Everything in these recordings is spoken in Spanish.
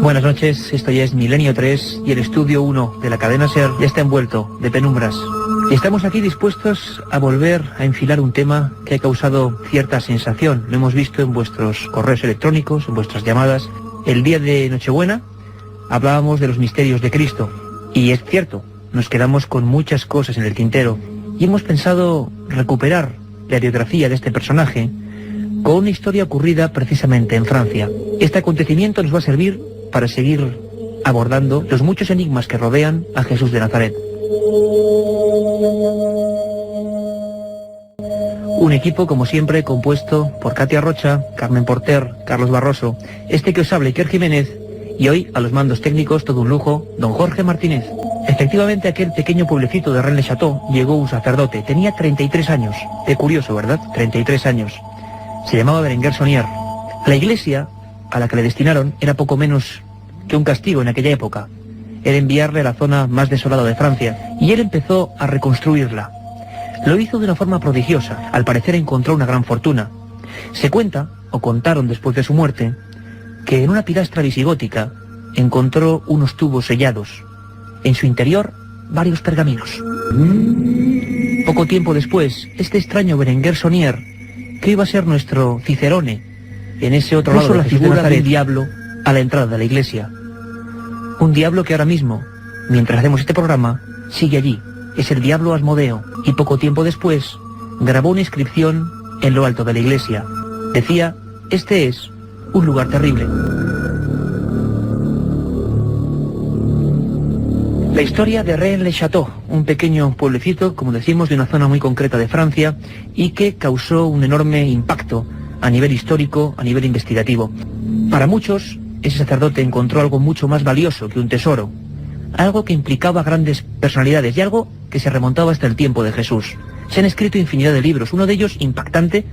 Buenas noches, esto ya es Milenio 3 y el estudio 1 de la cadena SER ya está envuelto de penumbras. Estamos aquí dispuestos a volver a enfilar un tema que ha causado cierta sensación. Lo hemos visto en vuestros correos electrónicos, en vuestras llamadas. El día de Nochebuena hablábamos de los misterios de Cristo. Y es cierto, nos quedamos con muchas cosas en el tintero. Y hemos pensado recuperar la biografía de este personaje con una historia ocurrida precisamente en Francia. Este acontecimiento nos va a servir para seguir abordando los muchos enigmas que rodean a Jesús de Nazaret. Un equipo, como siempre, compuesto por Katia Rocha, Carmen Porter, Carlos Barroso, este que os habla, Iker Jiménez, y hoy, a los mandos técnicos, todo un lujo, don Jorge Martínez. Efectivamente, aquel pequeño pueblecito de Rennes-le-Château llegó un sacerdote, tenía 33 años. Qué curioso, ¿verdad? 33 años. Se llamaba Berenguer Saunier. La iglesia a la que le destinaron era poco menos que un castigo en aquella época. Era enviarle a la zona más desolada de Francia, y él empezó a reconstruirla. Lo hizo de una forma prodigiosa. Al parecer encontró una gran fortuna. Se cuenta, o contaron después de su muerte, que en una pilastra visigótica encontró unos tubos sellados. En su interior, varios pergaminos. Poco tiempo después, este extraño Berenguer Saunier, que iba a ser nuestro Cicerone, en ese otro lado de la figura del diablo a la entrada de la iglesia. Un diablo que ahora mismo, mientras hacemos este programa, sigue allí. Es el diablo Asmodeo, y poco tiempo después grabó una inscripción en lo alto de la iglesia. Decía, este es un lugar terrible. La historia de Rennes-le-Château, un pequeño pueblecito, como decimos, de una zona muy concreta de Francia, y que causó un enorme impacto a nivel histórico, a nivel investigativo. Para muchos, ese sacerdote encontró algo mucho más valioso que un tesoro, algo que implicaba grandes personalidades y algo que se remontaba hasta el tiempo de Jesús. Se han escrito infinidad de libros, uno de ellos impactante,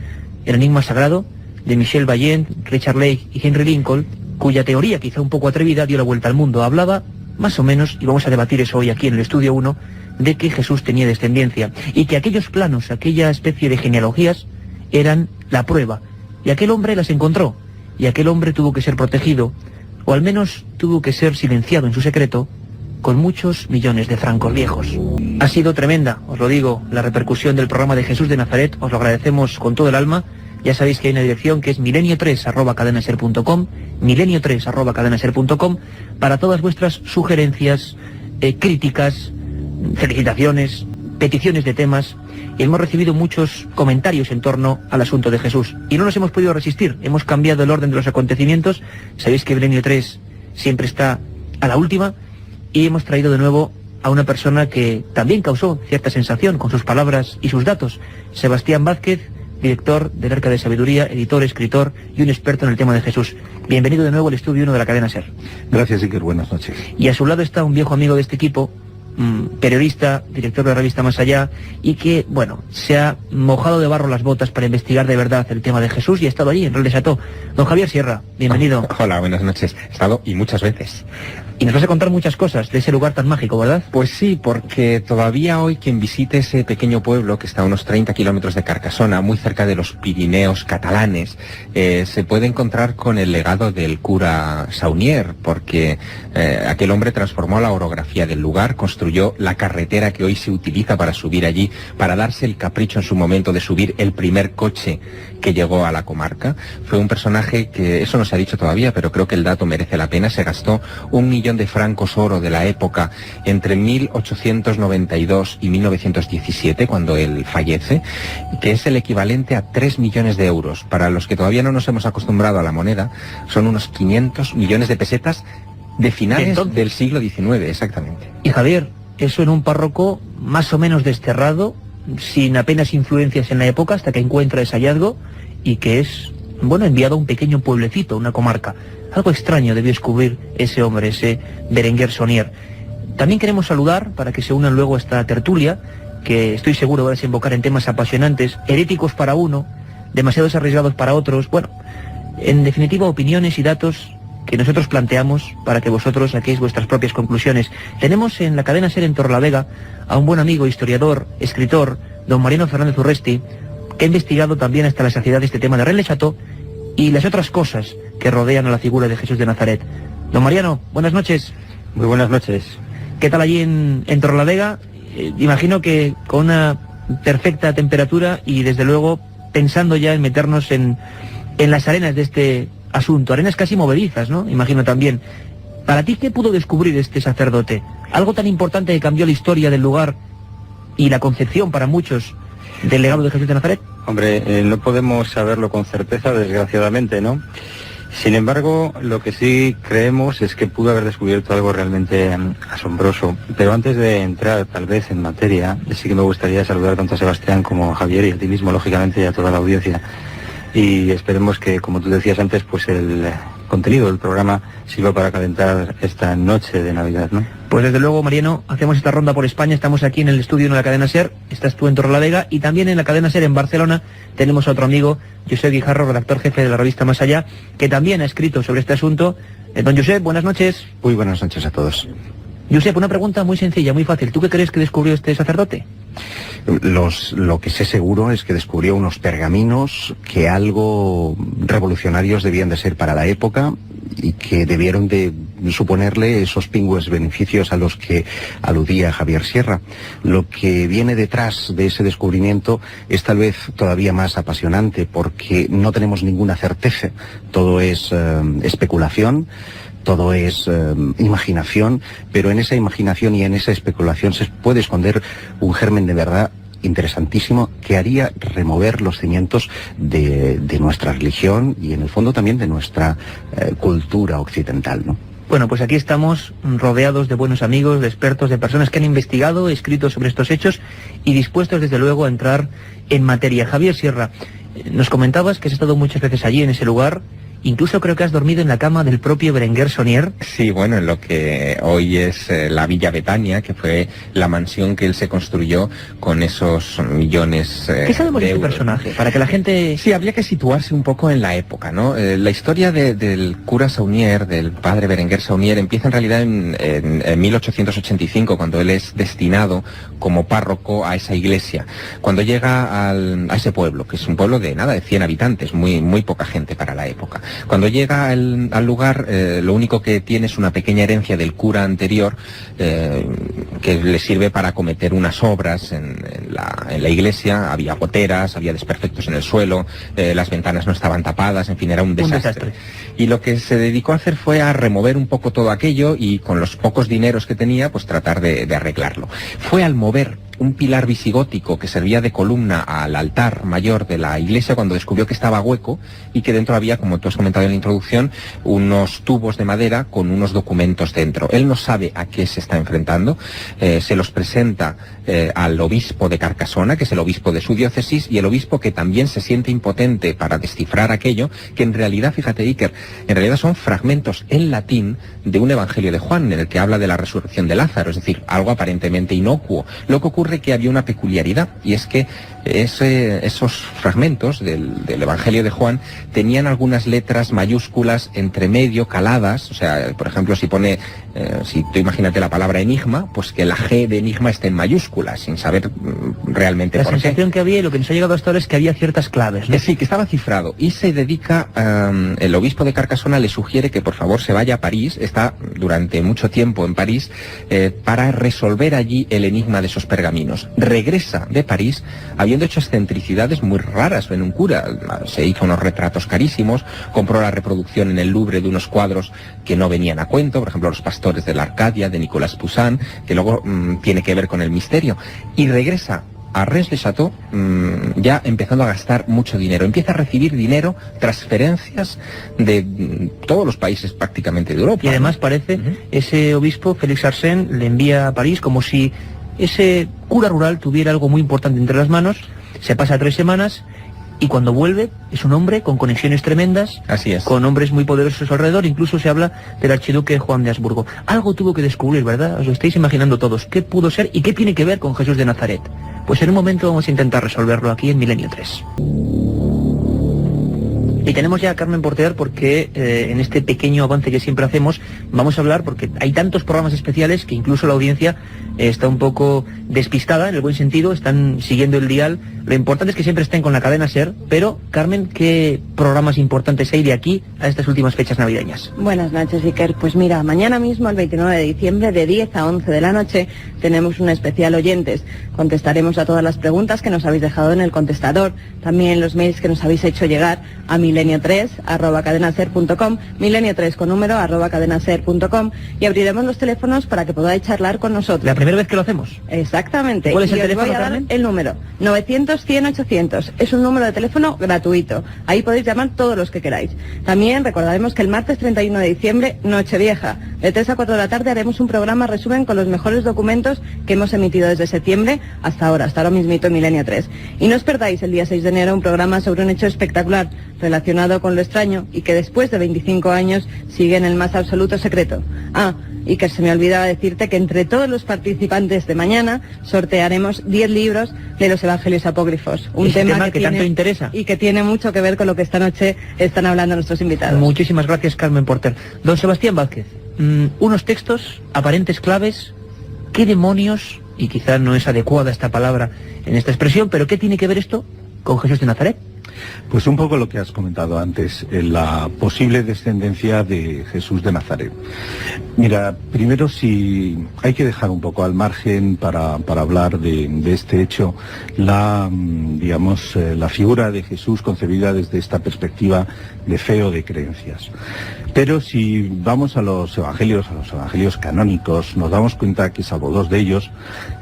El enigma sagrado, de Michel Vaillant, Richard Leigh y Henry Lincoln, cuya teoría, quizá un poco atrevida, dio la vuelta al mundo. Hablaba, más o menos, y vamos a debatir eso hoy aquí en el Estudio 1, de que Jesús tenía descendencia, y que aquellos planos, aquella especie de genealogías, eran la prueba. Y aquel hombre las encontró, y aquel hombre tuvo que ser protegido, o al menos tuvo que ser silenciado en su secreto, con muchos millones de francos viejos. Ha sido tremenda, os lo digo, la repercusión del programa de Jesús de Nazaret, os lo agradecemos con todo el alma. Ya sabéis que hay una dirección que es milenio3@cadenaser.com, milenio3@cadenaser.com, para todas vuestras sugerencias, críticas, felicitaciones, peticiones de temas. Y hemos recibido muchos comentarios en torno al asunto de Jesús. Y no nos hemos podido resistir, hemos cambiado el orden de los acontecimientos. Sabéis que Milenio 3 siempre está a la última, y hemos traído de nuevo a una persona que también causó cierta sensación con sus palabras y sus datos. Sebastián Vázquez, director del Arca de Sabiduría, editor, escritor y un experto en el tema de Jesús. Bienvenido de nuevo al Estudio 1 de la cadena SER. Gracias, Iker, buenas noches. Y a su lado está un viejo amigo de este equipo, periodista, director de la revista Más Allá, y que, bueno, se ha mojado de barro las botas para investigar de verdad el tema de Jesús y ha estado allí en Rennes-le-Château. Don Javier Sierra, bienvenido. Hola, buenas noches. He estado y muchas veces. Y nos vas a contar muchas cosas de ese lugar tan mágico, ¿verdad? Pues sí, porque todavía hoy quien visite ese pequeño pueblo que está a unos 30 kilómetros de Carcassona, muy cerca de los Pirineos catalanes, se puede encontrar con el legado del cura Saunier, porque aquel hombre transformó la orografía del lugar, construyó la carretera que hoy se utiliza para subir allí, para darse el capricho en su momento de subir el primer coche que llegó a la comarca. Fue un personaje que, eso no se ha dicho todavía, pero creo que el dato merece la pena, se gastó 1 millón de francos oro de la época entre 1892 y 1917, cuando él fallece, que es el equivalente a 3 millones de euros. Para los que todavía no nos hemos acostumbrado a la moneda, son unos 500 millones de pesetas de finales del siglo XIX, exactamente. Y Javier, eso en un párroco más o menos desterrado, sin apenas influencias en la época, hasta que encuentra ese hallazgo, y que es, bueno, enviado a un pequeño pueblecito, una comarca. Algo extraño debió descubrir ese hombre, ese Berenguer Saunier. También queremos saludar, para que se unan luego a esta tertulia, que estoy seguro va a desembocar en temas apasionantes, heréticos para uno, demasiados arriesgados para otros. Bueno, en definitiva, opiniones y datos que nosotros planteamos para que vosotros saquéis vuestras propias conclusiones. Tenemos en la cadena SER en Torrelavega a un buen amigo, historiador, escritor, don Mariano Fernández Urresti, que ha investigado también hasta la saciedad este tema de Rennes-le-Château y las otras cosas que rodean a la figura de Jesús de Nazaret. Don Mariano, buenas noches. Muy buenas noches. ¿Qué tal allí en Torrelavega? Imagino que con una perfecta temperatura y desde luego pensando ya en meternos en las arenas de este asunto, arenas casi movedizas, ¿no? Imagino también. ¿Para ti qué pudo descubrir este sacerdote? Algo tan importante que cambió la historia del lugar y la concepción para muchos del legado de Jesús de Nazaret. Hombre, no podemos saberlo con certeza, desgraciadamente, ¿no? Sin embargo, lo que sí creemos es que pudo haber descubierto algo realmente asombroso. Pero antes de entrar, tal vez, en materia, sí que me gustaría saludar tanto a Sebastián como a Javier y a ti mismo, lógicamente, y a toda la audiencia. Y esperemos que, como tú decías antes, pues el contenido del programa sirva para calentar esta noche de Navidad, ¿no? Pues desde luego, Mariano, hacemos esta ronda por España, estamos aquí en el estudio de la cadena SER, estás tú en Torrelavega y también en la cadena SER en Barcelona tenemos a otro amigo, Josep Guijarro, redactor jefe de la revista Más Allá, que también ha escrito sobre este asunto. Don Josep, buenas noches. Muy buenas noches a todos. Josep, una pregunta muy sencilla, muy fácil. ¿Tú qué crees que descubrió este sacerdote? Lo que sé seguro es que descubrió unos pergaminos que algo revolucionarios debían de ser para la época y que debieron de suponerle esos pingües beneficios a los que aludía Javier Sierra. Lo que viene detrás de ese descubrimiento es tal vez todavía más apasionante porque no tenemos ninguna certeza, todo es especulación. Todo es imaginación, pero en esa imaginación y en esa especulación se puede esconder un germen de verdad interesantísimo que haría remover los cimientos de nuestra religión y en el fondo también de nuestra cultura occidental, ¿no? Bueno, pues aquí estamos rodeados de buenos amigos, de expertos, de personas que han investigado, escrito sobre estos hechos y dispuestos desde luego a entrar en materia. Javier Sierra, nos comentabas que has estado muchas veces allí en ese lugar. Incluso creo que has dormido en la cama del propio Berenguer Saunier. Sí, bueno, en lo que hoy es la Villa Betania, que fue la mansión que él se construyó con esos millones ¿Qué sabemos de este euros? personaje? Para que la gente... Sí, habría que situarse un poco en la época, ¿no? La historia del cura Saunier, del padre Berenguer Saunier, empieza en realidad en 1885, cuando él es destinado como párroco a esa iglesia. Cuando llega a ese pueblo, que es un pueblo de 100 habitantes, muy poca gente para la época. Cuando llega al lugar, lo único que tiene es una pequeña herencia del cura anterior que le sirve para acometer unas obras en la iglesia. Había goteras, había desperfectos en el suelo, las ventanas no estaban tapadas, en fin, era un desastre. Y lo que se dedicó a hacer fue a remover un poco todo aquello y con los pocos dineros que tenía, pues tratar de arreglarlo. Fue al mover un pilar visigótico que servía de columna al altar mayor de la iglesia cuando descubrió que estaba hueco y que dentro había, como tú has comentado en la introducción, unos tubos de madera con unos documentos dentro. Él no sabe a qué se está enfrentando, se los presenta al obispo de Carcasona, que es el obispo de su diócesis, y el obispo, que también se siente impotente para descifrar aquello, que en realidad, fíjate Iker, en realidad son fragmentos en latín de un evangelio de Juan, en el que habla de la resurrección de Lázaro, es decir, algo aparentemente inocuo. Lo que ocurre que había una peculiaridad, y es que esos fragmentos del evangelio de Juan tenían algunas letras mayúsculas entre medio, caladas, o sea, por ejemplo, si pone, si tú imagínate la palabra enigma, pues que la G de enigma esté en mayúsculas, sin saber realmente por qué. La sensación que había y lo que nos ha llegado hasta ahora es que había ciertas claves, ¿no? Sí, que estaba cifrado, y se dedica, el obispo de Carcasona le sugiere que por favor se vaya a París, está durante mucho tiempo en París, para resolver allí el enigma de esos pergaminos. Regresa de París, habiendo hecho excentricidades muy raras en un cura. Se hizo unos retratos carísimos, compró la reproducción en el Louvre de unos cuadros que no venían a cuento, por ejemplo, Los pastores de la Arcadia, de Nicolas Poussin, que luego tiene que ver con el misterio, y regresa a Rennes-le-Château ya empezando a gastar mucho dinero. Empieza a recibir dinero, transferencias de todos los países prácticamente de Europa. Y además parece, ese obispo, Félix Arsène, le envía a París como si ese cura rural tuviera algo muy importante entre las manos. Se pasa 3 semanas y cuando vuelve es un hombre con conexiones tremendas. Así es. Con hombres muy poderosos alrededor, incluso se habla del archiduque Juan de Habsburgo. Algo tuvo que descubrir, ¿verdad? Os lo estáis imaginando todos. ¿Qué pudo ser y qué tiene que ver con Jesús de Nazaret? Pues en un momento vamos a intentar resolverlo aquí en Milenio 3. Y tenemos ya a Carmen Porter porque en este pequeño avance que siempre hacemos vamos a hablar, porque hay tantos programas especiales que incluso la audiencia está un poco despistada, en el buen sentido, están siguiendo el dial. Lo importante es que siempre estén con la cadena SER, pero Carmen, ¿qué programas importantes hay de aquí a estas últimas fechas navideñas? Buenas noches, Iker. Pues mira, mañana mismo, el 29 de diciembre, de 10 a 11 de la noche, tenemos un especial oyentes. Contestaremos a todas las preguntas que nos habéis dejado en el contestador, también los mails que nos habéis hecho llegar a milenio3@cadenaser.com, milenio3 con número @cadenaser.com, y abriremos los teléfonos para que podáis charlar con nosotros. ¿La primera vez que lo hacemos? Exactamente. ¿Cuál es el teléfono, voy a dar Carmen? el número 900-100-800. Es un número de teléfono gratuito. Ahí podéis llamar todos los que queráis. También recordaremos que el martes 31 de diciembre, Nochevieja, de 3 a 4 de la tarde, haremos un programa resumen con los mejores documentos que hemos emitido desde septiembre hasta ahora mismito en Milenio 3. Y no os perdáis el día 6 de enero un programa sobre un hecho espectacular relacionado con lo extraño y que después de 25 años sigue en el más absoluto secreto. Y que se me olvidaba decirte que entre todos los participantes de mañana sortearemos 10 libros de los Evangelios Apócrifos. Un tema que tanto interesa. Y que tiene mucho que ver con lo que esta noche están hablando nuestros invitados. Muchísimas gracias, Carmen Porter. Don Sebastián Vázquez, unos textos, aparentes claves, ¿qué demonios, y quizás no es adecuada esta palabra en esta expresión, pero qué tiene que ver esto con Jesús de Nazaret? Pues un poco lo que has comentado antes, la posible descendencia de Jesús de Nazaret. Mira, primero si hay que dejar un poco al margen para hablar de este hecho, la figura de Jesús concebida desde esta perspectiva de fe o de creencias. Pero si vamos a los evangelios canónicos, nos damos cuenta que salvo dos de ellos,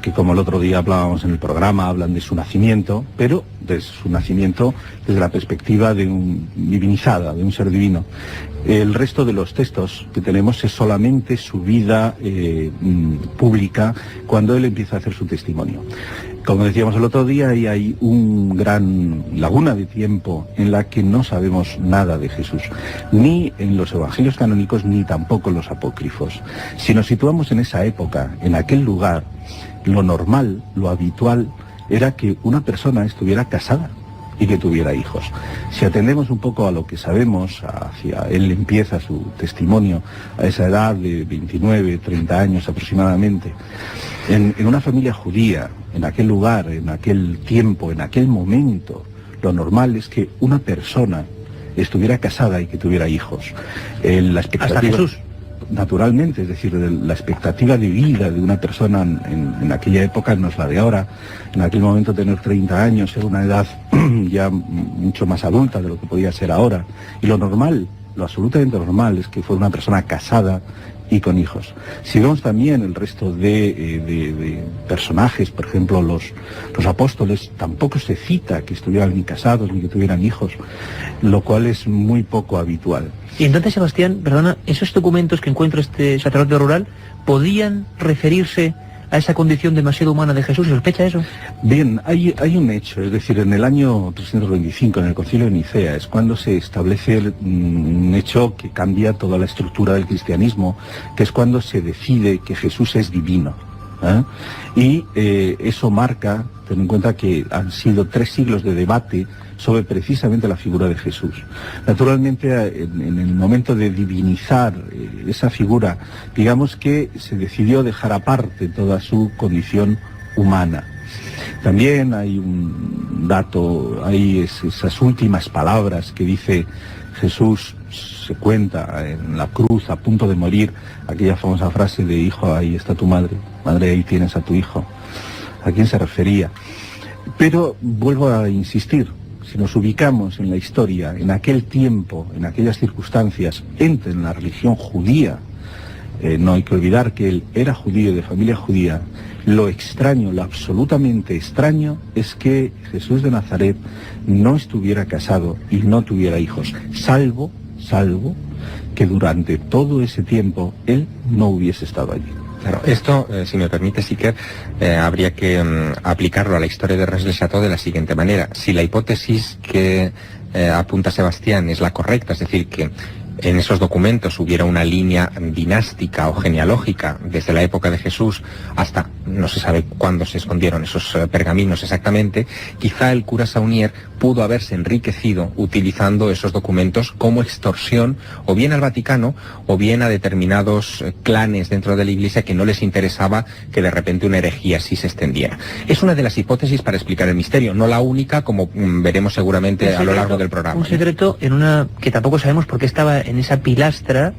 que como el otro día hablábamos en el programa, hablan de su nacimiento, pero de su nacimiento desde la perspectiva de un divinizada, de un ser divino. El resto de los textos que tenemos es solamente su vida pública cuando él empieza a hacer su testimonio. Como decíamos el otro día, ahí hay un gran laguna de tiempo en la que no sabemos nada de Jesús, ni en los evangelios canónicos, ni tampoco en los apócrifos. Si nos situamos en esa época, en aquel lugar, lo normal, lo habitual, era que una persona estuviera casada y que tuviera hijos. Si atendemos un poco a lo que sabemos, hacia él empieza su testimonio a esa edad de 29, 30 años aproximadamente, en una familia judía, en aquel lugar, en aquel tiempo, en aquel momento, lo normal es que una persona estuviera casada y que tuviera hijos. La expectativa, hasta Jesús. Naturalmente, es decir, la expectativa de vida de una persona en aquella época no es la de ahora. En aquel momento tener 30 años era una edad ya mucho más adulta de lo que podía ser ahora. Y lo normal, lo absolutamente normal, es que fuera una persona casada y con hijos. Si vemos también el resto de personajes, por ejemplo los apóstoles, tampoco se cita que estuvieran ni casados ni que tuvieran hijos, lo cual es muy poco habitual. Y entonces, Sebastián, perdona, esos documentos que encuentra este sacerdote rural, ¿podían referirse a esa condición demasiado humana de Jesús? ¿Se sospecha eso? Bien, hay un hecho, es decir, en el año 325, en el Concilio de Nicea, es cuando se establece un hecho que cambia toda la estructura del cristianismo, que es cuando se decide que Jesús es divino. Y eso marca, ten en cuenta que han sido 3 siglos de debate sobre precisamente la figura de Jesús. Naturalmente, en el momento de divinizar esa figura, digamos que se decidió dejar aparte toda su condición humana. También hay un dato, hay esas últimas palabras que dice Jesús, se cuenta en la cruz a punto de morir, aquella famosa frase de: hijo, ahí está tu madre, madre, ahí tienes a tu hijo. ¿A quién se refería? Pero vuelvo a insistir, si nos ubicamos en la historia, en aquel tiempo, en aquellas circunstancias, en la religión judía, no hay que olvidar que él era judío, de familia judía. Lo extraño, lo absolutamente extraño, es que Jesús de Nazaret no estuviera casado y no tuviera hijos, salvo que durante todo ese tiempo él no hubiese estado allí. Claro, esto, si me permite, Iker, habría que aplicarlo a la historia de Rennes le Château de la siguiente manera. Si la hipótesis que apunta Sebastián es la correcta, es decir, que en esos documentos hubiera una línea dinástica o genealógica desde la época de Jesús hasta no se sabe cuándo se escondieron esos pergaminos exactamente, quizá el cura Saunier pudo haberse enriquecido utilizando esos documentos como extorsión o bien al Vaticano o bien a determinados clanes dentro de la Iglesia que no les interesaba que de repente una herejía así se extendiera. Es una de las hipótesis para explicar el misterio, no la única, como veremos seguramente a lo largo del programa. Un secreto en una que tampoco sabemos por qué estaba en esa pilastra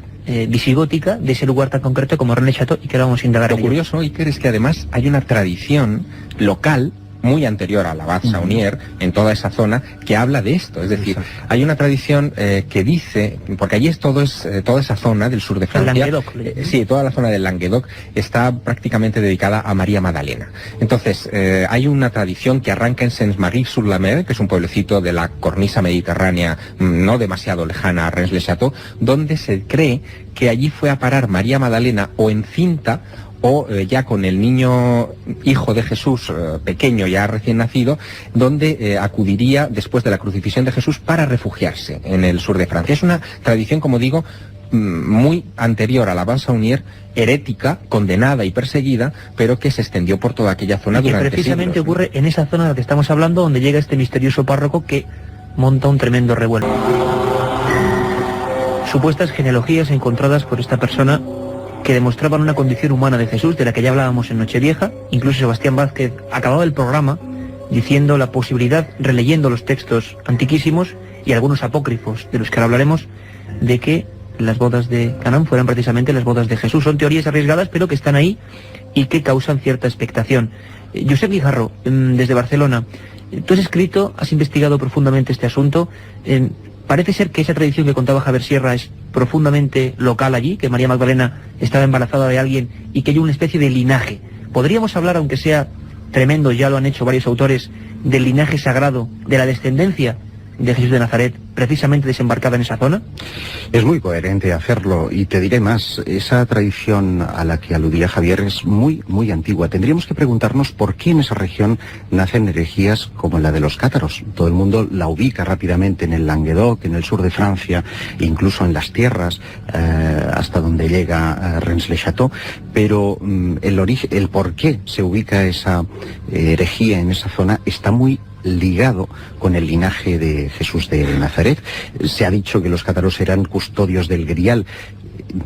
visigótica de ese lugar tan concreto como Rennes le Chateau, y que ahora vamos a indagar. Lo curioso, Iker, es que además hay una tradición local muy anterior al abad Saunier, en toda esa zona, que habla de esto. Es decir, hay una tradición que dice, porque allí es toda esa zona del sur de Francia, sí, toda la zona del Languedoc está prácticamente dedicada a María Magdalena. Entonces, hay una tradición que arranca en Saint-Marie-sur-la-Mer, que es un pueblecito de la cornisa mediterránea, no demasiado lejana a Rennes-le-Château, donde se cree que allí fue a parar María Magdalena o encinta o ya con el niño hijo de Jesús, pequeño, ya recién nacido, donde acudiría después de la crucifixión de Jesús para refugiarse en el sur de Francia. Es una tradición, como digo, muy anterior a la Abad Saunier, herética, condenada y perseguida, pero que se extendió por toda aquella zona durante siglos. Precisamente ocurre en esa zona de la que estamos hablando, donde llega este misterioso párroco que monta un tremendo revuelo. Supuestas genealogías encontradas por esta persona que demostraban una condición humana de Jesús, de la que ya hablábamos en Nochevieja. Incluso Sebastián Vázquez acababa el programa diciendo la posibilidad, releyendo los textos antiquísimos y algunos apócrifos, de los que ahora hablaremos, de que las bodas de Canaán fueran precisamente las bodas de Jesús. Son teorías arriesgadas, pero que están ahí y que causan cierta expectación. Josep Guijarro, desde Barcelona, tú has escrito, has investigado profundamente este asunto. Parece ser que esa tradición que contaba Javier Sierra es profundamente local allí, que María Magdalena estaba embarazada de alguien y que hay una especie de linaje. ¿Podríamos hablar, aunque sea tremendo, ya lo han hecho varios autores, del linaje sagrado, de la descendencia de Jesús de Nazaret, precisamente desembarcada en esa zona? Es muy coherente hacerlo, y te diré más, esa tradición a la que aludía Javier es muy, muy antigua. Tendríamos que preguntarnos por qué en esa región nacen herejías como la de los cátaros. Todo el mundo la ubica rápidamente en el Languedoc, en el sur de Francia, incluso en las tierras, hasta donde llega Rennes-le-Château, pero el por qué se ubica esa herejía en esa zona está muy ligado con el linaje de Jesús de Nazaret. Se ha dicho que los cátaros eran custodios del grial,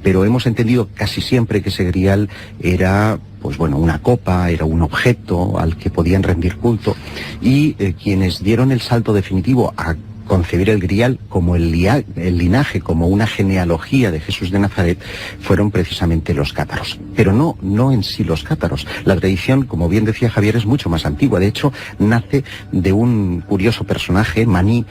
pero hemos entendido casi siempre que ese grial era, pues bueno, una copa, era un objeto al que podían rendir culto, y quienes dieron el salto definitivo a concebir el grial como el linaje, como una genealogía de Jesús de Nazaret, fueron precisamente los cátaros. Pero no en sí los cátaros. La tradición, como bien decía Javier, es mucho más antigua. De hecho, nace de un curioso personaje, Maní,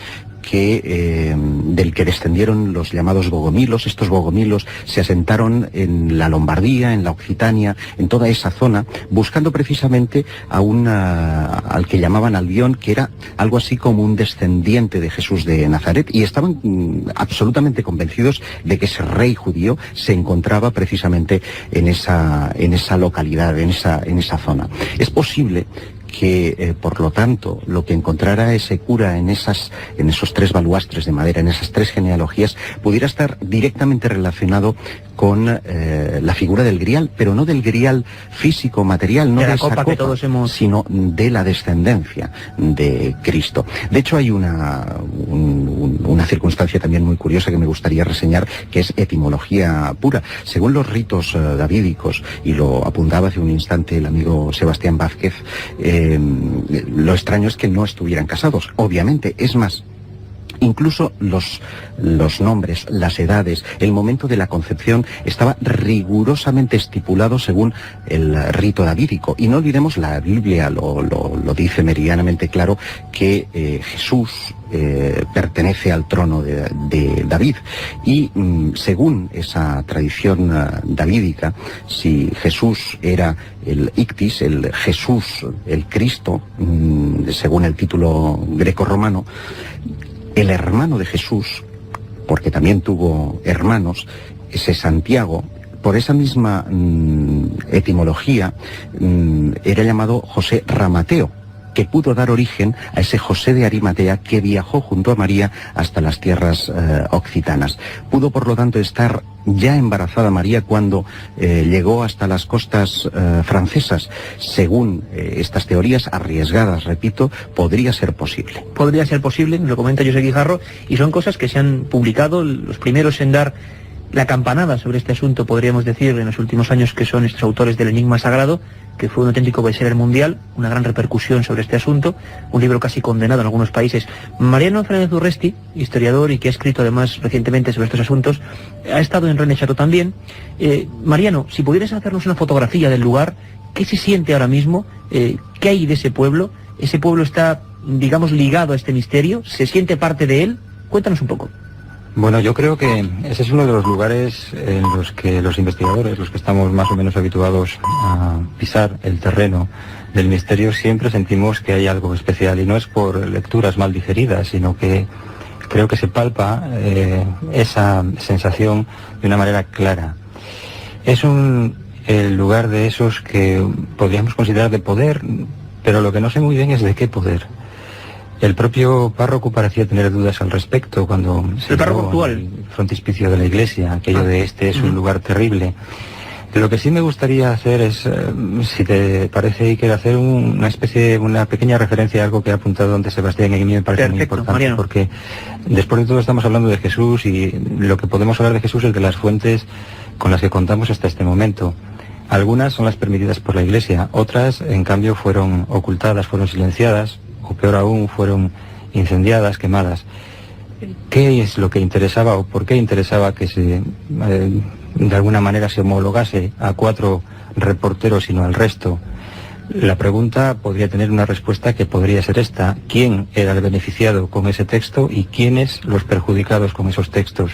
del que descendieron los llamados bogomilos. Estos bogomilos se asentaron en la Lombardía, en la Occitania, en toda esa zona, buscando precisamente al que llamaban Albión, que era algo así como un descendiente de Jesús de Nazaret, y estaban absolutamente convencidos de que ese rey judío se encontraba precisamente en esa localidad, en esa zona. Es posible que, por lo tanto, lo que encontrara ese cura en esos 3 baluastres de madera, en esas 3 genealogías, pudiera estar directamente relacionado con la figura del grial, pero no del grial físico, material, no de esa copa que todos hemos... sino de la descendencia de Cristo. De hecho, hay una circunstancia también muy curiosa que me gustaría reseñar, que es etimología pura. Según los ritos davídicos, y lo apuntaba hace un instante el amigo Sebastián Vázquez, lo extraño es que no estuvieran casados, obviamente. Es más, incluso los nombres, las edades, el momento de la concepción estaba rigurosamente estipulado según el rito davídico. Y no olvidemos, la Biblia lo dice meridianamente claro, que Jesús pertenece al trono de David. Y según esa tradición davídica, si Jesús era el Ictis, el Jesús, el Cristo, según el título greco-romano, el hermano de Jesús, porque también tuvo hermanos, ese Santiago, por esa misma etimología, era llamado José Ramateo. que pudo dar origen a ese José de Arimatea que viajó junto a María hasta las tierras occitanas. Pudo, por lo tanto, estar ya embarazada María cuando llegó hasta las costas francesas. Según estas teorías arriesgadas, repito, podría ser posible. Podría ser posible, lo comenta José Guijarro, y son cosas que se han publicado. Los primeros en dar la campanada sobre este asunto, podríamos decir, en los últimos años, que son estos autores del Enigma Sagrado, que fue un auténtico bestseller mundial, una gran repercusión sobre este asunto, un libro casi condenado en algunos países. Mariano Fernández Urresti, historiador y que ha escrito además recientemente sobre estos asuntos, ha estado en Rennes Château también. Mariano, si pudieras hacernos una fotografía del lugar, ¿qué se siente ahora mismo? ¿Qué hay de ese pueblo? ¿Ese pueblo está, digamos, ligado a este misterio? ¿Se siente parte de él? Cuéntanos un poco. Bueno, yo creo que ese es uno de los lugares en los que los investigadores, los que estamos más o menos habituados a pisar el terreno del misterio, siempre sentimos que hay algo especial, y no es por lecturas mal digeridas, sino que creo que se palpa esa sensación de una manera clara. Es el lugar de esos que podríamos considerar de poder, pero lo que no sé muy bien es de qué poder. El propio párroco parecía tener dudas al respecto cuando se llegó al frontispicio de la iglesia, aquello de este es un lugar terrible. Lo que sí me gustaría hacer es, si te parece, Iker, hacer una pequeña referencia a algo que ha apuntado antes Sebastián, y que a mí me parece muy importante, Mariano. Porque después de todo estamos hablando de Jesús, y lo que podemos hablar de Jesús es de las fuentes con las que contamos hasta este momento. Algunas son las permitidas por la iglesia, otras, en cambio, fueron ocultadas, fueron silenciadas, o peor aún, fueron incendiadas, quemadas. ¿Qué es lo que interesaba, o por qué interesaba que de alguna manera se homologase a 4 reporteros y no al resto? La pregunta podría tener una respuesta que podría ser esta: ¿quién era el beneficiado con ese texto y quiénes los perjudicados con esos textos?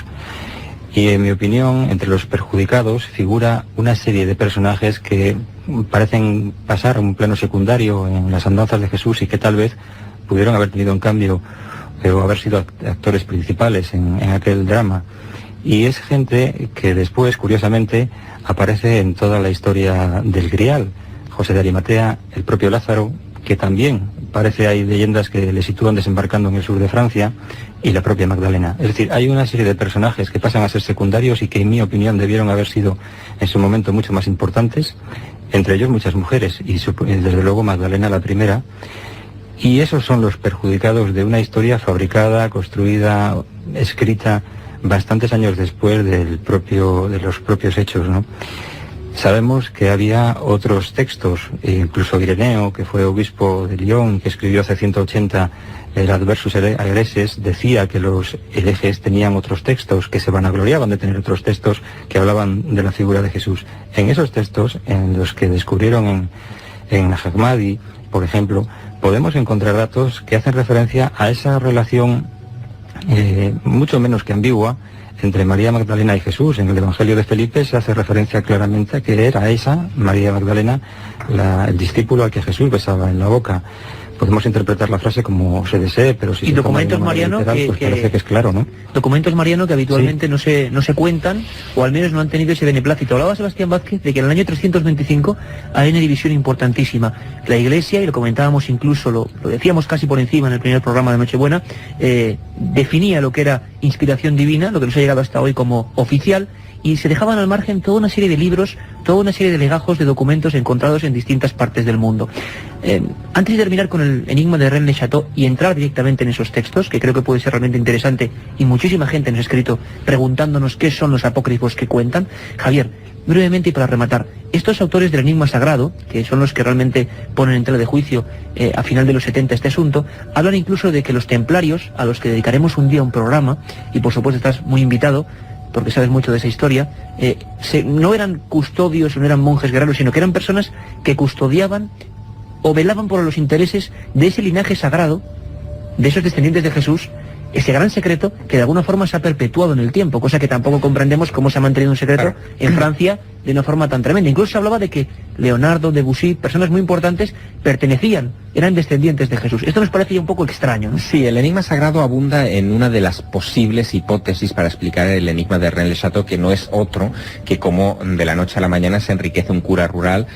Y en mi opinión, entre los perjudicados figura una serie de personajes que parecen pasar a un plano secundario en las andanzas de Jesús, y que tal vez pudieron haber tenido un cambio o haber sido actores principales en aquel drama. Y es gente que después, curiosamente, aparece en toda la historia del Grial. José de Arimatea, el propio Lázaro, que también parece, hay leyendas que le sitúan desembarcando en el sur de Francia, y la propia Magdalena. Es decir, hay una serie de personajes que pasan a ser secundarios y que, en mi opinión, debieron haber sido en su momento mucho más importantes, entre ellos muchas mujeres, y desde luego Magdalena la primera. Y esos son los perjudicados de una historia fabricada, construida, escrita bastantes años después de los propios hechos, ¿no? Sabemos que había otros textos, incluso Ireneo, que fue obispo de Lyon, que escribió hace 180 el Adversus Egreses, decía que los herejes tenían otros textos, que se vanagloriaban de tener otros textos que hablaban de la figura de Jesús. En esos textos, en los que descubrieron en Nag Hammadi, por ejemplo, podemos encontrar datos que hacen referencia a esa relación mucho menos que ambigua entre María Magdalena y Jesús. En el Evangelio de Felipe se hace referencia claramente a que era esa, María Magdalena, el discípulo al que Jesús besaba en la boca. Podemos interpretar la frase como se desee, pero si y documentos, Mariano, literal, pues parece que es claro, ¿no? Documentos, Mariano, que habitualmente sí. no se cuentan, o al menos no han tenido ese beneplácito. Hablaba Sebastián Vázquez de que en el año 325 hay una división importantísima. La Iglesia, y lo comentábamos incluso, lo decíamos casi por encima en el primer programa de Nochebuena, definía lo que era inspiración divina, lo que nos ha llegado hasta hoy como oficial, y se dejaban al margen toda una serie de libros, toda una serie de legajos de documentos encontrados en distintas partes del mundo. Antes de terminar con el enigma de Rennes Château y entrar directamente en esos textos, que creo que puede ser realmente interesante, y muchísima gente nos ha escrito preguntándonos qué son los apócrifos que cuentan, Javier, brevemente y para rematar, estos autores del Enigma Sagrado, que son los que realmente ponen en tela de juicio a final de los 70 este asunto, hablan incluso de que los templarios, a los que dedicaremos un día un programa, y por supuesto estás muy invitado, porque sabes mucho de esa historia, no eran custodios, no eran monjes guerreros, sino que eran personas que custodiaban o velaban por los intereses de ese linaje sagrado, de esos descendientes de Jesús, ese gran secreto que de alguna forma se ha perpetuado en el tiempo, cosa que tampoco comprendemos cómo se ha mantenido un secreto en Francia de una forma tan tremenda. Incluso se hablaba de que Leonardo, Debussy, personas muy importantes, eran descendientes de Jesús. Esto nos parece ya un poco extraño, ¿no? Sí, el enigma sagrado abunda en una de las posibles hipótesis para explicar el enigma de Rennes-le-Château, que no es otro que cómo de la noche a la mañana se enriquece un cura rural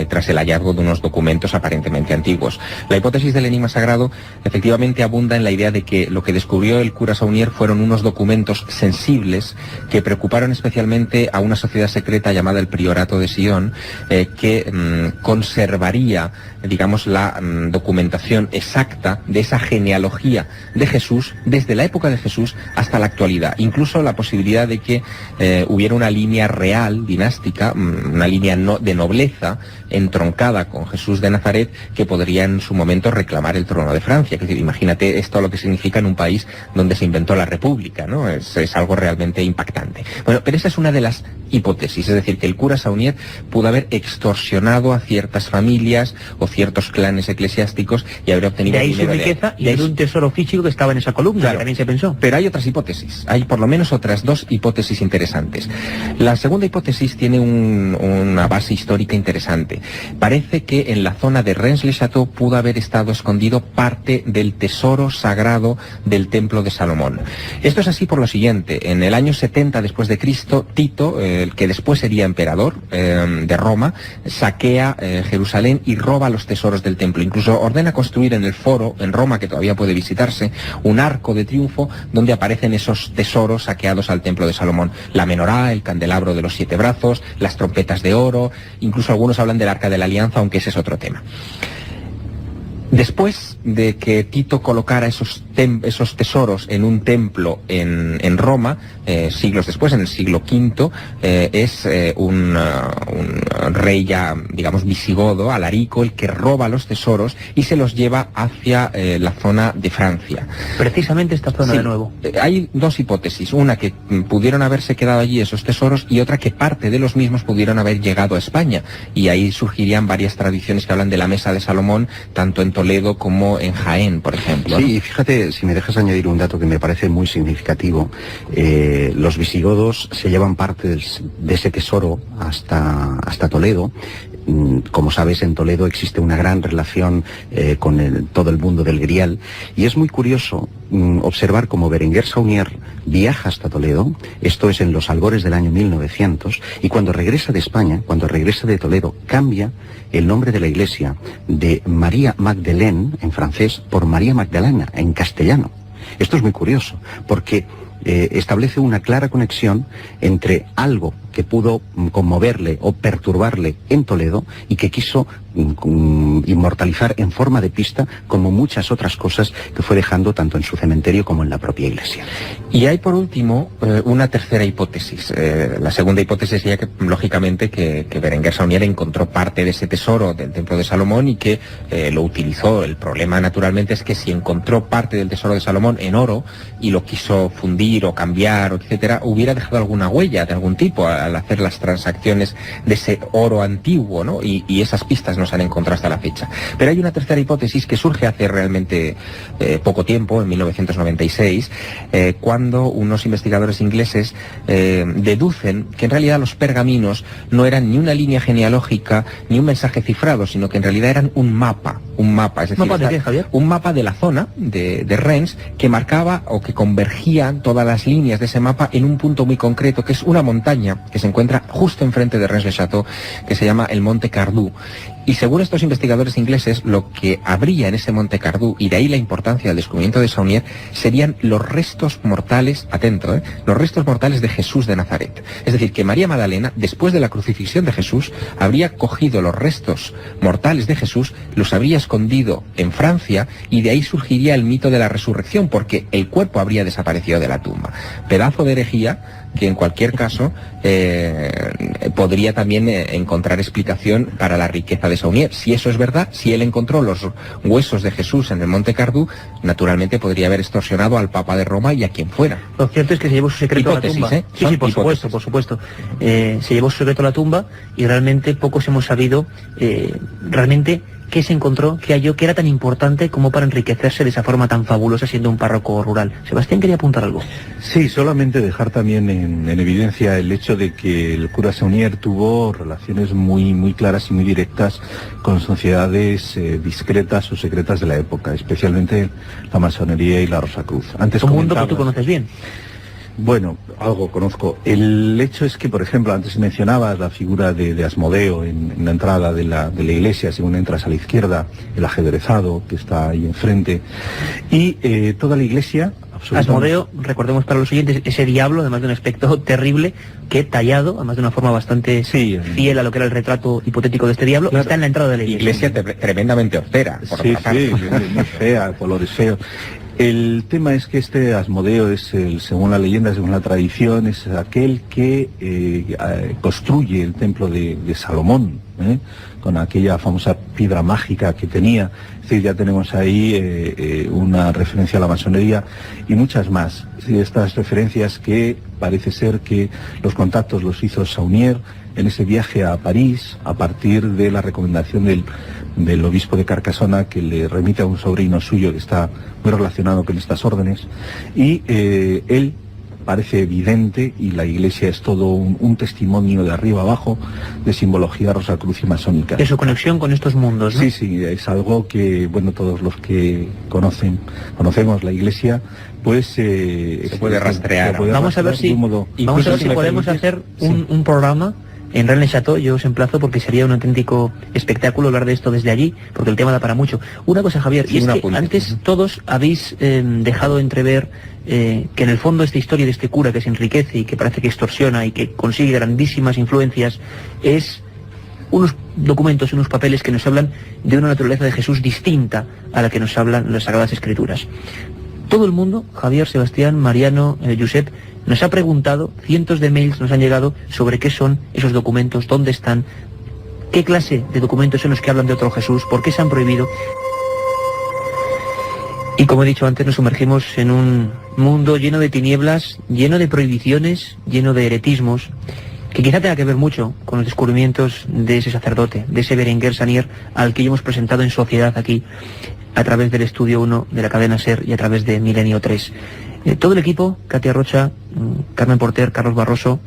tras el hallazgo de unos documentos aparentemente antiguos. La hipótesis del enigma sagrado efectivamente abunda en la idea de que lo que descubrió el cura Saunier fueron unos documentos sensibles que preocuparon especialmente a una sociedad secreta llamada el Priorato de Sion, que conservaría, digamos, la documentación exacta de esa genealogía de Jesús desde la época de Jesús hasta la actualidad. Incluso la posibilidad de que hubiera una línea real, dinástica, una línea de nobleza entroncada con Jesús de Nazaret, que podría en su momento reclamar el trono de Francia. Es decir, imagínate esto lo que significa en un país donde se inventó la República, ¿no? Es algo realmente impactante. Bueno, pero esa es una de las hipótesis, es decir, que el cura Saunier pudo haber extorsionado a ciertas familias o ciertos clanes eclesiásticos y haber obtenido de ahí dinero su riqueza y de un tesoro físico que estaba en esa columna, claro, que también se pensó. Pero hay otras hipótesis, hay por lo menos otras dos hipótesis interesantes. La segunda hipótesis tiene una base histórica interesante. Parece que en la zona de Rennes-le-Château pudo haber estado escondido parte del tesoro sagrado del templo de Salomón. Esto es así por lo siguiente: en el año 70 después de Cristo, Tito, el que después sería emperador de Roma, saquea Jerusalén y roba los tesoros del templo. Incluso ordena construir en el foro, en Roma, que todavía puede visitarse, un arco de triunfo donde aparecen esos tesoros saqueados al templo de Salomón. La menorá, el candelabro de los 7 brazos, las trompetas de oro, incluso algunos hablan del arca de la alianza, aunque ese es otro tema. Después de que Tito colocara esos tesoros en un templo en Roma, siglos después, en el siglo V, es un rey ya, digamos, visigodo, Alarico, el que roba los tesoros y se los lleva hacia la zona de Francia. Precisamente esta zona, sí, de nuevo. Hay dos hipótesis, una que pudieron haberse quedado allí esos tesoros y otra que parte de los mismos pudieron haber llegado a España, y ahí surgirían varias tradiciones que hablan de la Mesa de Salomón, tanto en Toledo como en Jaén, por ejemplo, ¿no? Sí, y fíjate, si me dejas añadir un dato que me parece muy significativo, los visigodos se llevan parte de ese tesoro hasta Toledo. Como sabes, en Toledo existe una gran relación con todo el mundo del Grial, y es muy curioso observar cómo Berenguer Saunier viaja hasta Toledo, esto es en los albores del año 1900, y cuando regresa de España, cuando regresa de Toledo, cambia el nombre de la iglesia de María Magdalene, en francés, por María Magdalena, en castellano. Esto es muy curioso, porque establece una clara conexión entre algo que pudo conmoverle o perturbarle en Toledo y que quiso inmortalizar en forma de pista, como muchas otras cosas que fue dejando tanto en su cementerio como en la propia iglesia. Y hay por último una tercera hipótesis. La segunda hipótesis sería que, lógicamente, que Berenguer Saunier encontró parte de ese tesoro del templo de Salomón y que lo utilizó. El problema, naturalmente, es que si encontró parte del tesoro de Salomón en oro y lo quiso fundir o cambiar, etcétera, hubiera dejado alguna huella de algún tipo al hacer las transacciones de ese oro antiguo, ¿no? Y esas pistas no se han encontrado hasta la fecha. Pero hay una tercera hipótesis que surge hace realmente poco tiempo, en 1996, cuando unos investigadores ingleses deducen que en realidad los pergaminos no eran ni una línea genealógica ni un mensaje cifrado, sino que en realidad eran un mapa, es decir, ¿Mapa de qué, Javier? Un mapa de la zona de Rennes que marcaba o que convergían todas las líneas de ese mapa en un punto muy concreto, que es una montaña que se encuentra justo enfrente de Rennes-le-Château, que se llama el Monte Cardú. Y según estos investigadores ingleses, lo que habría en ese Monte Cardú, y de ahí la importancia del descubrimiento de Saunier, serían los restos mortales, atento, los restos mortales de Jesús de Nazaret. Es decir, que María Magdalena, después de la crucifixión de Jesús, habría cogido los restos mortales de Jesús, los habría escondido en Francia, y de ahí surgiría el mito de la resurrección, porque el cuerpo habría desaparecido de la tumba. Pedazo de herejía que en cualquier caso podría también encontrar explicación para la riqueza de Saunier. Si eso es verdad, si él encontró los huesos de Jesús en el Monte Cardú, naturalmente podría haber extorsionado al Papa de Roma y a quien fuera. Lo cierto es que se llevó su secreto a la tumba. Sí, por supuesto. Se llevó su secreto a la tumba y realmente pocos hemos sabido realmente qué se encontró, qué halló, qué era tan importante como para enriquecerse de esa forma tan fabulosa siendo un párroco rural. Sebastián quería apuntar algo. Sí, solamente dejar también en evidencia el hecho de que el cura Saunier tuvo relaciones muy claras y muy directas con sociedades discretas o secretas de la época, especialmente la masonería y la Rosacruz. Un mundo que tú conoces bien. Bueno, algo conozco. El hecho es que, por ejemplo, antes mencionabas la figura de Asmodeo en la entrada de la iglesia, según entras a la izquierda, el ajedrezado que está ahí enfrente, y toda la iglesia... Asmodeo, recordemos para los oyentes, ese diablo, además de un aspecto terrible, que tallado, además de una forma bastante fiel a lo que era el retrato hipotético de este diablo, claro, está en la entrada de la iglesia. Tremendamente austera, por otra parte. Muy fea, colores feos. El tema es que este Asmodeo es, según la leyenda, según la tradición, es aquel que construye el templo de Salomón, con aquella famosa piedra mágica que tenía. Es decir, ya tenemos ahí una referencia a la masonería y muchas más. Es decir, estas referencias que parece ser que los contactos los hizo Saunier en ese viaje a París a partir de la recomendación del obispo de Carcasona, que le remite a un sobrino suyo que está muy relacionado con estas órdenes, y él parece evidente, y la iglesia es todo un testimonio de arriba abajo de simbología rosacruz y masónica. De su conexión con estos mundos, ¿no? Sí, es algo que, bueno, todos los que conocemos la iglesia, pues se puede rastrear. Vamos a ver si podemos hacer un programa en Rennes-le-Château. Yo os emplazo porque sería un auténtico espectáculo hablar de esto desde allí, porque el tema da para mucho. Una cosa, Javier, y es que antes todos habéis dejado entrever que en el fondo esta historia de este cura que se enriquece y que parece que extorsiona y que consigue grandísimas influencias es unos documentos, unos papeles que nos hablan de una naturaleza de Jesús distinta a la que nos hablan las Sagradas Escrituras. Todo el mundo, Javier, Sebastián, Mariano, Josep, nos ha preguntado, cientos de mails nos han llegado sobre qué son esos documentos, dónde están, qué clase de documentos son los que hablan de otro Jesús, por qué se han prohibido. Y como he dicho antes, nos sumergimos en un mundo lleno de tinieblas, lleno de prohibiciones, lleno de heretismos, que quizá tenga que ver mucho con los descubrimientos de ese sacerdote, de ese Berenguer Sanier, al que ya hemos presentado en sociedad aquí, a través del Estudio 1 de la cadena SER y a través de Milenio 3. Todo el equipo, Katia Rocha, Carmen Porter, Carlos Barroso,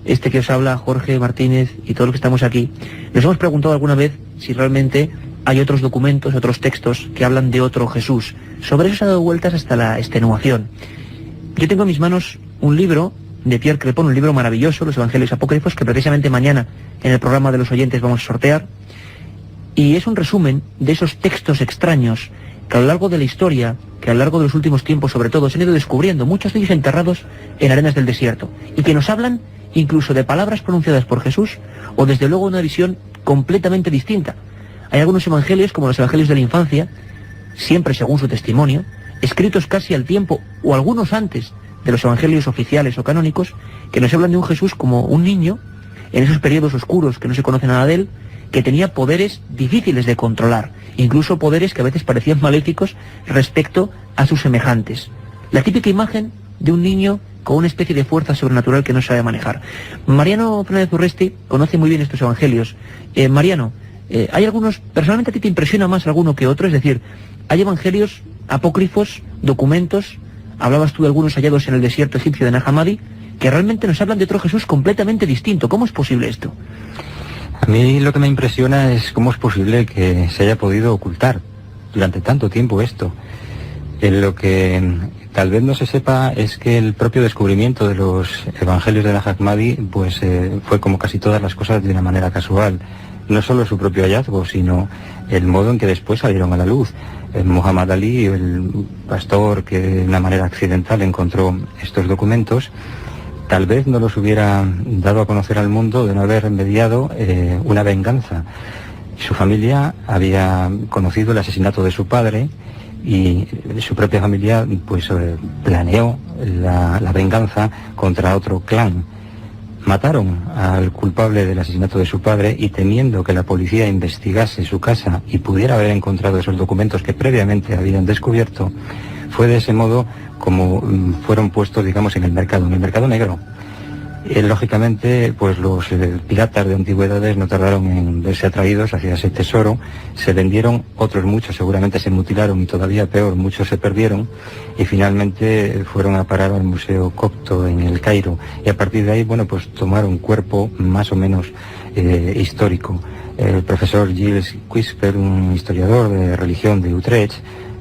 este que os habla, Jorge Martínez y todos los que estamos aquí, nos hemos preguntado alguna vez si realmente hay otros documentos, otros textos que hablan de otro Jesús. Sobre eso se ha dado vueltas hasta la extenuación. Yo tengo en mis manos un libro de Pierre Crepon, un libro maravilloso, Los Evangelios Apócrifos, que precisamente mañana en el programa de los oyentes vamos a sortear. Y es un resumen de esos textos extraños que a lo largo de la historia, que a lo largo de los últimos tiempos sobre todo, se han ido descubriendo, muchos de ellos enterrados en arenas del desierto, y que nos hablan incluso de palabras pronunciadas por Jesús, o desde luego una visión completamente distinta. Hay algunos evangelios, como los evangelios de la infancia, siempre según su testimonio, escritos casi al tiempo, o algunos antes de los evangelios oficiales o canónicos, que nos hablan de un Jesús como un niño, en esos periodos oscuros que no se conoce nada de él, que tenía poderes difíciles de controlar, incluso poderes que a veces parecían maléficos respecto a sus semejantes. La típica imagen de un niño con una especie de fuerza sobrenatural que no sabe manejar. Mariano Fernández Urresti conoce muy bien estos evangelios. Mariano, hay algunos, personalmente a ti te impresiona más alguno que otro, es decir, hay evangelios apócrifos, documentos, hablabas tú de algunos hallados en el desierto egipcio de Nag Hammadi, que realmente nos hablan de otro Jesús completamente distinto. ¿Cómo es posible esto? A mí lo que me impresiona es cómo es posible que se haya podido ocultar durante tanto tiempo esto. Lo que tal vez no se sepa es que el propio descubrimiento de los evangelios de Nag Hammadi pues fue, como casi todas las cosas, de una manera casual. No solo su propio hallazgo, sino el modo en que después salieron a la luz. Muhammad Ali, el pastor que de una manera accidental encontró estos documentos, tal vez no los hubiera dado a conocer al mundo de no haber mediado una venganza. Su familia había conocido el asesinato de su padre y su propia familia pues planeó la venganza contra otro clan. Mataron al culpable del asesinato de su padre y, temiendo que la policía investigase su casa y pudiera haber encontrado esos documentos que previamente habían descubierto, fue de ese modo como fueron puestos, digamos, en el mercado negro. Lógicamente, pues los piratas de antigüedades no tardaron en verse atraídos hacia ese tesoro, se vendieron, otros muchos seguramente se mutilaron y todavía peor, muchos se perdieron y finalmente fueron a parar al Museo Copto en el Cairo y a partir de ahí, bueno, pues tomaron cuerpo más o menos histórico. El profesor Gilles Quisper, un historiador de religión de Utrecht,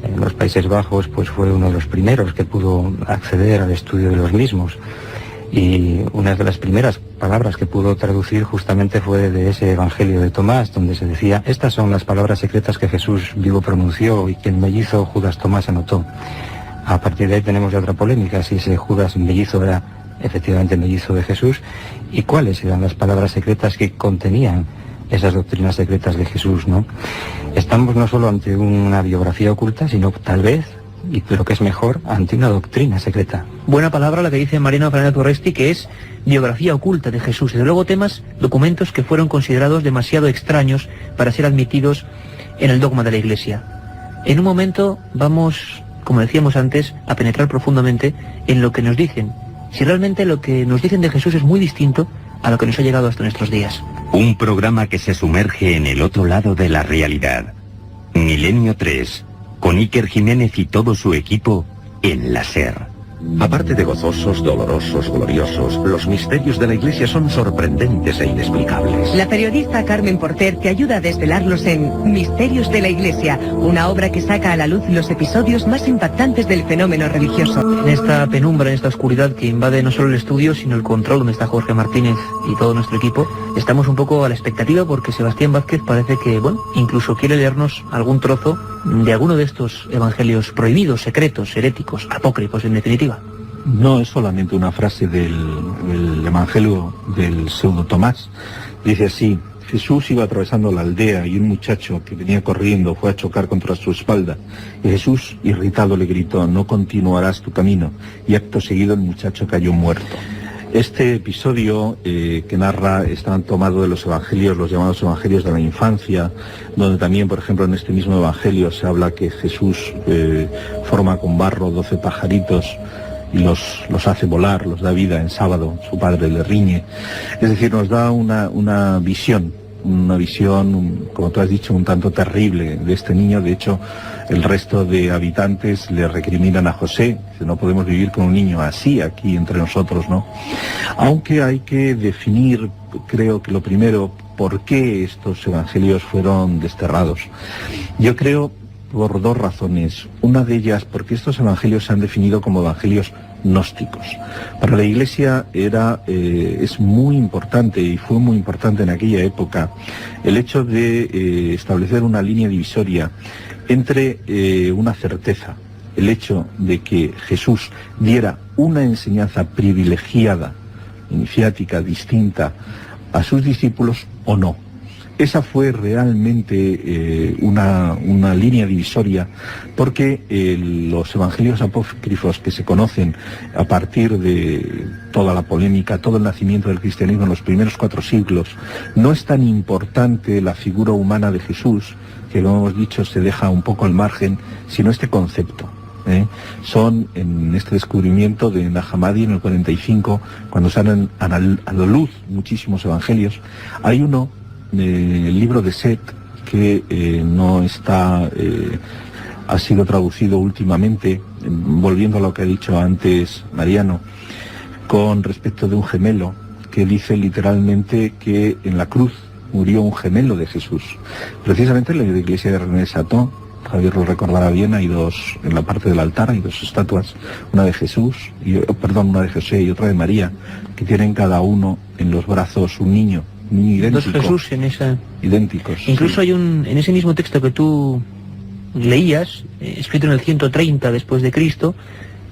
en los Países Bajos, pues fue uno de los primeros que pudo acceder al estudio de los mismos. Y una de las primeras palabras que pudo traducir justamente fue de ese Evangelio de Tomás, donde se decía, estas son las palabras secretas que Jesús vivo pronunció y que el mellizo Judas Tomás anotó. A partir de ahí tenemos ya otra polémica, si ese Judas mellizo era efectivamente mellizo de Jesús, y cuáles eran las palabras secretas que contenían esas doctrinas secretas de Jesús, ¿no? Estamos no solo ante una biografía oculta, sino tal vez, y lo que es mejor, ante una doctrina secreta. Buena palabra la que dice Mariano Fernández Urresti, que es biografía oculta de Jesús. Y desde luego temas, documentos que fueron considerados demasiado extraños para ser admitidos en el dogma de la Iglesia. En un momento vamos, como decíamos antes, a penetrar profundamente en lo que nos dicen. Si realmente lo que nos dicen de Jesús es muy distinto a lo que nos ha llegado hasta nuestros días. Un programa que se sumerge en el otro lado de la realidad. Milenio 3. Con Iker Jiménez y todo su equipo en la SER. Aparte de gozosos, dolorosos, gloriosos, los misterios de la Iglesia son sorprendentes e inexplicables. La periodista Carmen Porter te ayuda a desvelarlos en Misterios de la Iglesia, una obra que saca a la luz los episodios más impactantes del fenómeno religioso. En esta penumbra, en esta oscuridad que invade no solo el estudio, sino el control donde está Jorge Martínez y todo nuestro equipo, estamos un poco a la expectativa porque Sebastián Vázquez parece que, bueno, incluso quiere leernos algún trozo de alguno de estos evangelios prohibidos, secretos, heréticos, apócrifos en definitiva. No es solamente una frase del Evangelio del pseudo Tomás. Dice así: Jesús iba atravesando la aldea y un muchacho que venía corriendo fue a chocar contra su espalda. Y Jesús, irritado, le gritó: no continuarás tu camino. Y acto seguido el muchacho cayó muerto. Este episodio que narra está tomado de los evangelios, los llamados evangelios de la infancia, donde también, por ejemplo, en este mismo evangelio se habla que Jesús forma con barro 12 pajaritos y los hace volar, los da vida en sábado, su padre le riñe. Es decir, nos da una visión, como tú has dicho, un tanto terrible de este niño. De hecho, el resto de habitantes le recriminan a José, que no podemos vivir con un niño así aquí entre nosotros, ¿no? Aunque hay que definir, creo que lo primero, por qué estos evangelios fueron desterrados. Yo creo por dos razones. Una de ellas, porque estos evangelios se han definido como evangelios gnósticos. Para la Iglesia es muy importante, y fue muy importante en aquella época, el hecho de establecer una línea divisoria entre una certeza, el hecho de que Jesús diera una enseñanza privilegiada, iniciática, distinta a sus discípulos o no. Esa fue realmente una línea divisoria, porque los evangelios apócrifos que se conocen a partir de toda la polémica, todo el nacimiento del cristianismo en los primeros 4 siglos, no es tan importante la figura humana de Jesús, que como hemos dicho se deja un poco al margen, sino este concepto. Son en este descubrimiento de Nag Hammadi en el 45, cuando salen a la luz muchísimos evangelios. Hay uno, el libro de Set, que no está, ha sido traducido últimamente, volviendo a lo que ha dicho antes Mariano, con respecto de un gemelo, que dice literalmente que en la cruz murió un gemelo de Jesús. Precisamente en la iglesia de René Chateau, Javier lo recordará bien, hay dos, en la parte del altar hay 2 estatuas, una de Jesús, una de José y otra de María, que tienen cada uno en los brazos un niño idéntico. 2 Jesús en esa... Idénticos. Incluso sí. Hay en ese mismo texto que tú leías, escrito en el 130 después de Cristo,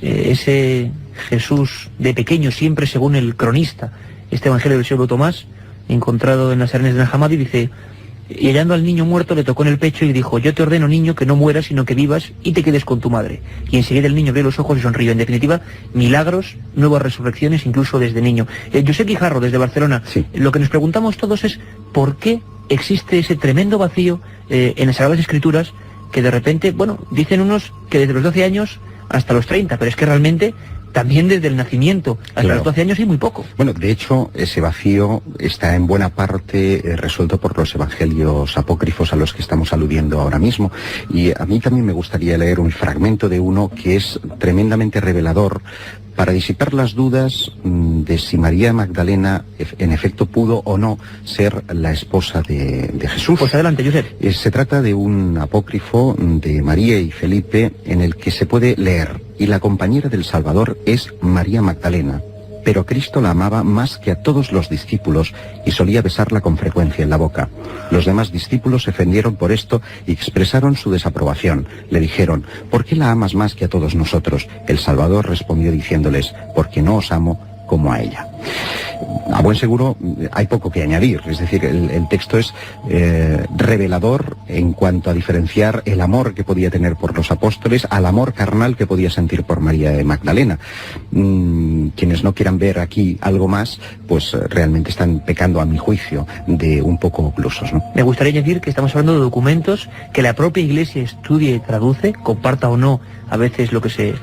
ese Jesús de pequeño, siempre según el cronista, este evangelio del pseudo Tomás, encontrado en las arenas de Nag Hammadi, dice: y hallando al niño muerto le tocó en el pecho y dijo: yo te ordeno, niño, que no mueras, sino que vivas y te quedes con tu madre. Y enseguida el niño abrió los ojos y sonrió. En definitiva, milagros, nuevas resurrecciones, incluso desde niño. José Guijarro, desde Barcelona. Sí. Lo que nos preguntamos todos es ¿por qué existe ese tremendo vacío en las Sagradas Escrituras, que de repente, bueno, dicen unos que desde los 12 años hasta los 30, pero es que realmente también desde el nacimiento hasta Claro. los 12 años y muy poco. Bueno, de hecho, ese vacío está en buena parte resuelto por los evangelios apócrifos a los que estamos aludiendo ahora mismo. Y a mí también me gustaría leer un fragmento de uno que es tremendamente revelador para disipar las dudas de si María Magdalena en efecto pudo o no ser la esposa de Jesús. Pues adelante, Josep. Se trata de un apócrifo de María y Felipe en el que se puede leer: y la compañera del Salvador es María Magdalena, pero Cristo la amaba más que a todos los discípulos y solía besarla con frecuencia en la boca. Los demás discípulos se ofendieron por esto y expresaron su desaprobación. Le dijeron: ¿por qué la amas más que a todos nosotros? El Salvador respondió diciéndoles: porque no os amo como a ella. A buen seguro hay poco que añadir, es decir, el texto es revelador en cuanto a diferenciar el amor que podía tener por los apóstoles al amor carnal que podía sentir por María de Magdalena. Quienes no quieran ver aquí algo más, pues realmente están pecando, a mi juicio, de un poco oclusos, ¿no? Me gustaría decir que estamos hablando de documentos que la propia Iglesia estudia y traduce, comparta o no a veces lo que se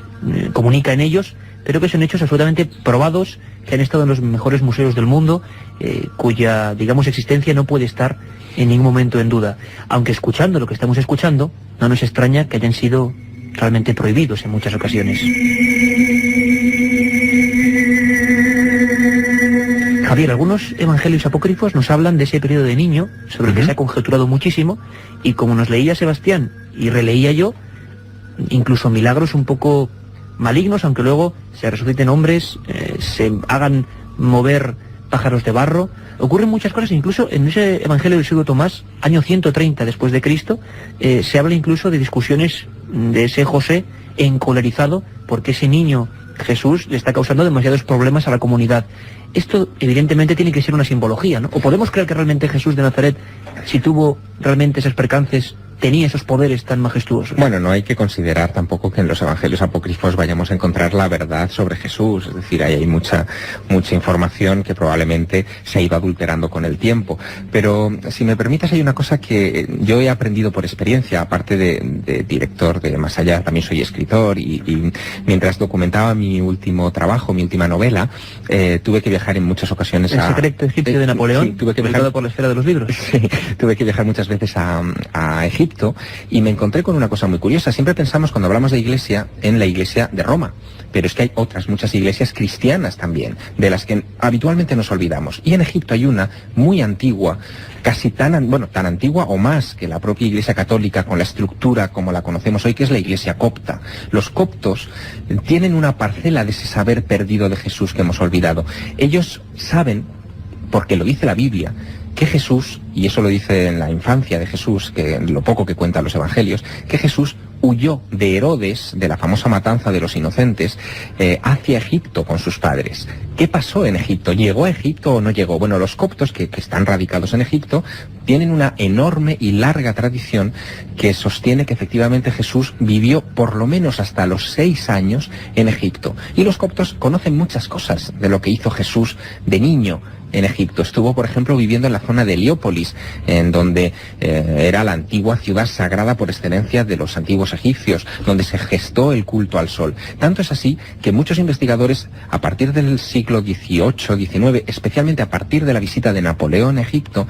comunica en ellos, pero que son hechos absolutamente probados, que han estado en los mejores museos del mundo, cuya, digamos, existencia no puede estar en ningún momento en duda. Aunque escuchando lo que estamos escuchando, no nos extraña que hayan sido realmente prohibidos en muchas ocasiones. Javier, algunos evangelios apócrifos nos hablan de ese periodo de niño, sobre el que se ha conjeturado muchísimo, y como nos leía Sebastián y releía yo, incluso milagros un poco malignos, aunque luego se resuciten hombres, se hagan mover pájaros de barro. Ocurren muchas cosas, incluso en ese Evangelio del siglo Tomás, año 130 después de Cristo, se habla incluso de discusiones de ese José encolerizado porque ese niño Jesús le está causando demasiados problemas a la comunidad. Esto evidentemente tiene que ser una simbología, ¿no? ¿O podemos creer que realmente Jesús de Nazaret, si tuvo realmente esos percances, tenía esos poderes tan majestuosos? Bueno, no hay que considerar tampoco que en los evangelios apócrifos vayamos a encontrar la verdad sobre Jesús, es decir, ahí hay mucha información que probablemente se ha ido adulterando con el tiempo. Pero si me permites, hay una cosa que yo he aprendido por experiencia, aparte de director de Más Allá, también soy escritor y mientras documentaba mi último trabajo, mi última novela, tuve que viajar en muchas ocasiones El secreto egipcio de Napoleón, sí, tuve que viajar por la esfera de los libros. Sí, tuve que viajar muchas veces a Egipto y me encontré con una cosa muy curiosa. Siempre pensamos cuando hablamos de iglesia en la iglesia de Roma, pero es que hay muchas iglesias cristianas también, de las que habitualmente nos olvidamos. Y en Egipto hay una muy antigua, casi tan antigua o más que la propia iglesia católica, con la estructura como la conocemos hoy, que es la iglesia copta. Los coptos tienen una parcela de ese saber perdido de Jesús que hemos olvidado. Ellos saben, porque lo dice la Biblia, que Jesús, y eso lo dice en la infancia de Jesús, que lo poco que cuentan los evangelios, que Jesús huyó de Herodes, de la famosa matanza de los inocentes, hacia Egipto con sus padres. ¿Qué pasó en Egipto? ¿Llegó a Egipto o no llegó? Bueno, los coptos que están radicados en Egipto tienen una enorme y larga tradición que sostiene que efectivamente Jesús vivió por lo menos hasta los 6 años en Egipto. Y los coptos conocen muchas cosas de lo que hizo Jesús de niño en Egipto. Estuvo, por ejemplo, viviendo en la zona de Heliópolis, en donde era la antigua ciudad sagrada por excelencia de los antiguos egipcios, donde se gestó el culto al sol. Tanto es así que muchos investigadores, a partir del siglo XVIII, XIX, especialmente a partir de la visita de Napoleón a Egipto,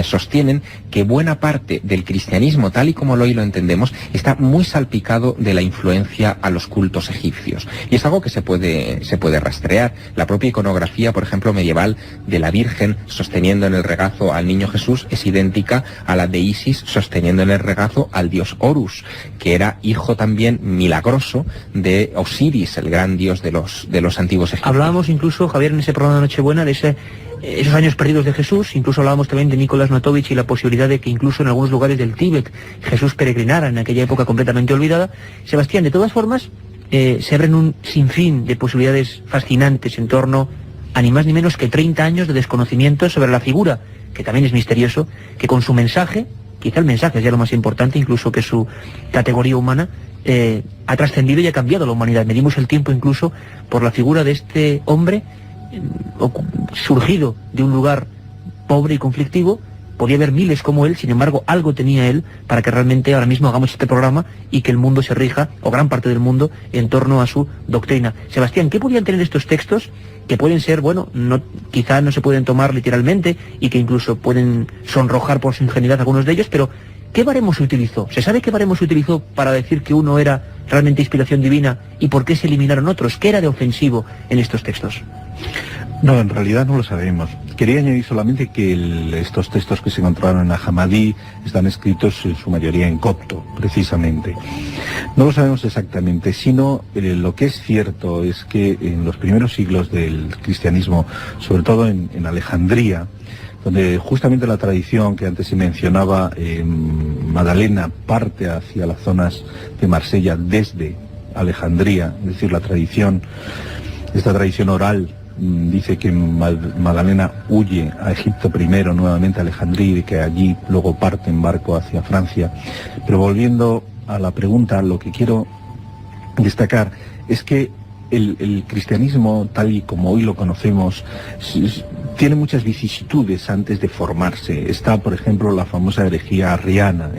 sostienen que buena parte del cristianismo, tal y como hoy lo entendemos, está muy salpicado de la influencia a los cultos egipcios. Y es algo que se puede rastrear. La propia iconografía, por ejemplo, medieval, de la Virgen sosteniendo en el regazo al niño Jesús es idéntica a la de Isis sosteniendo en el regazo al dios Horus, que era hijo también milagroso de Osiris, el gran dios de los antiguos egipcios. Hablábamos incluso, Javier, en ese programa de Nochebuena, de esos años perdidos de Jesús. Incluso hablábamos también de Nicolás Notovich y la posibilidad de que incluso en algunos lugares del Tíbet Jesús peregrinara en aquella época completamente olvidada. Sebastián, de todas formas, se abren un sinfín de posibilidades fascinantes en torno a ni más ni menos que 30 años de desconocimiento sobre la figura, que también es misterioso, que con su mensaje, quizá el mensaje es ya lo más importante, incluso que su categoría humana, ha trascendido y ha cambiado la humanidad. Medimos el tiempo incluso por la figura de este hombre surgido de un lugar pobre y conflictivo, podía haber miles como él, sin embargo algo tenía él para que realmente ahora mismo hagamos este programa y que el mundo se rija, o gran parte del mundo, en torno a su doctrina. Sebastián, ¿qué podían tener estos textos que pueden ser, bueno, quizá no se pueden tomar literalmente y que incluso pueden sonrojar por su ingenuidad algunos de ellos, pero ¿qué baremo se utilizó? ¿Se sabe qué baremo se utilizó para decir que uno era realmente inspiración divina y por qué se eliminaron otros? ¿Qué era de ofensivo en estos textos? No, en realidad no lo sabemos. Quería añadir solamente que estos textos que se encontraron en la Hamadí están escritos en su mayoría en copto, precisamente. No lo sabemos exactamente, sino lo que es cierto es que en los primeros siglos del cristianismo, sobre todo en Alejandría, donde justamente la tradición que antes se mencionaba, Magdalena parte hacia las zonas de Marsella desde Alejandría, es decir, esta tradición oral dice que Magdalena huye a Egipto primero, nuevamente a Alejandría, y que allí luego parte en barco hacia Francia. Pero volviendo a la pregunta, lo que quiero destacar es que el cristianismo, tal y como hoy lo conocemos, tiene muchas vicisitudes antes de formarse. Está, por ejemplo, la famosa herejía arriana,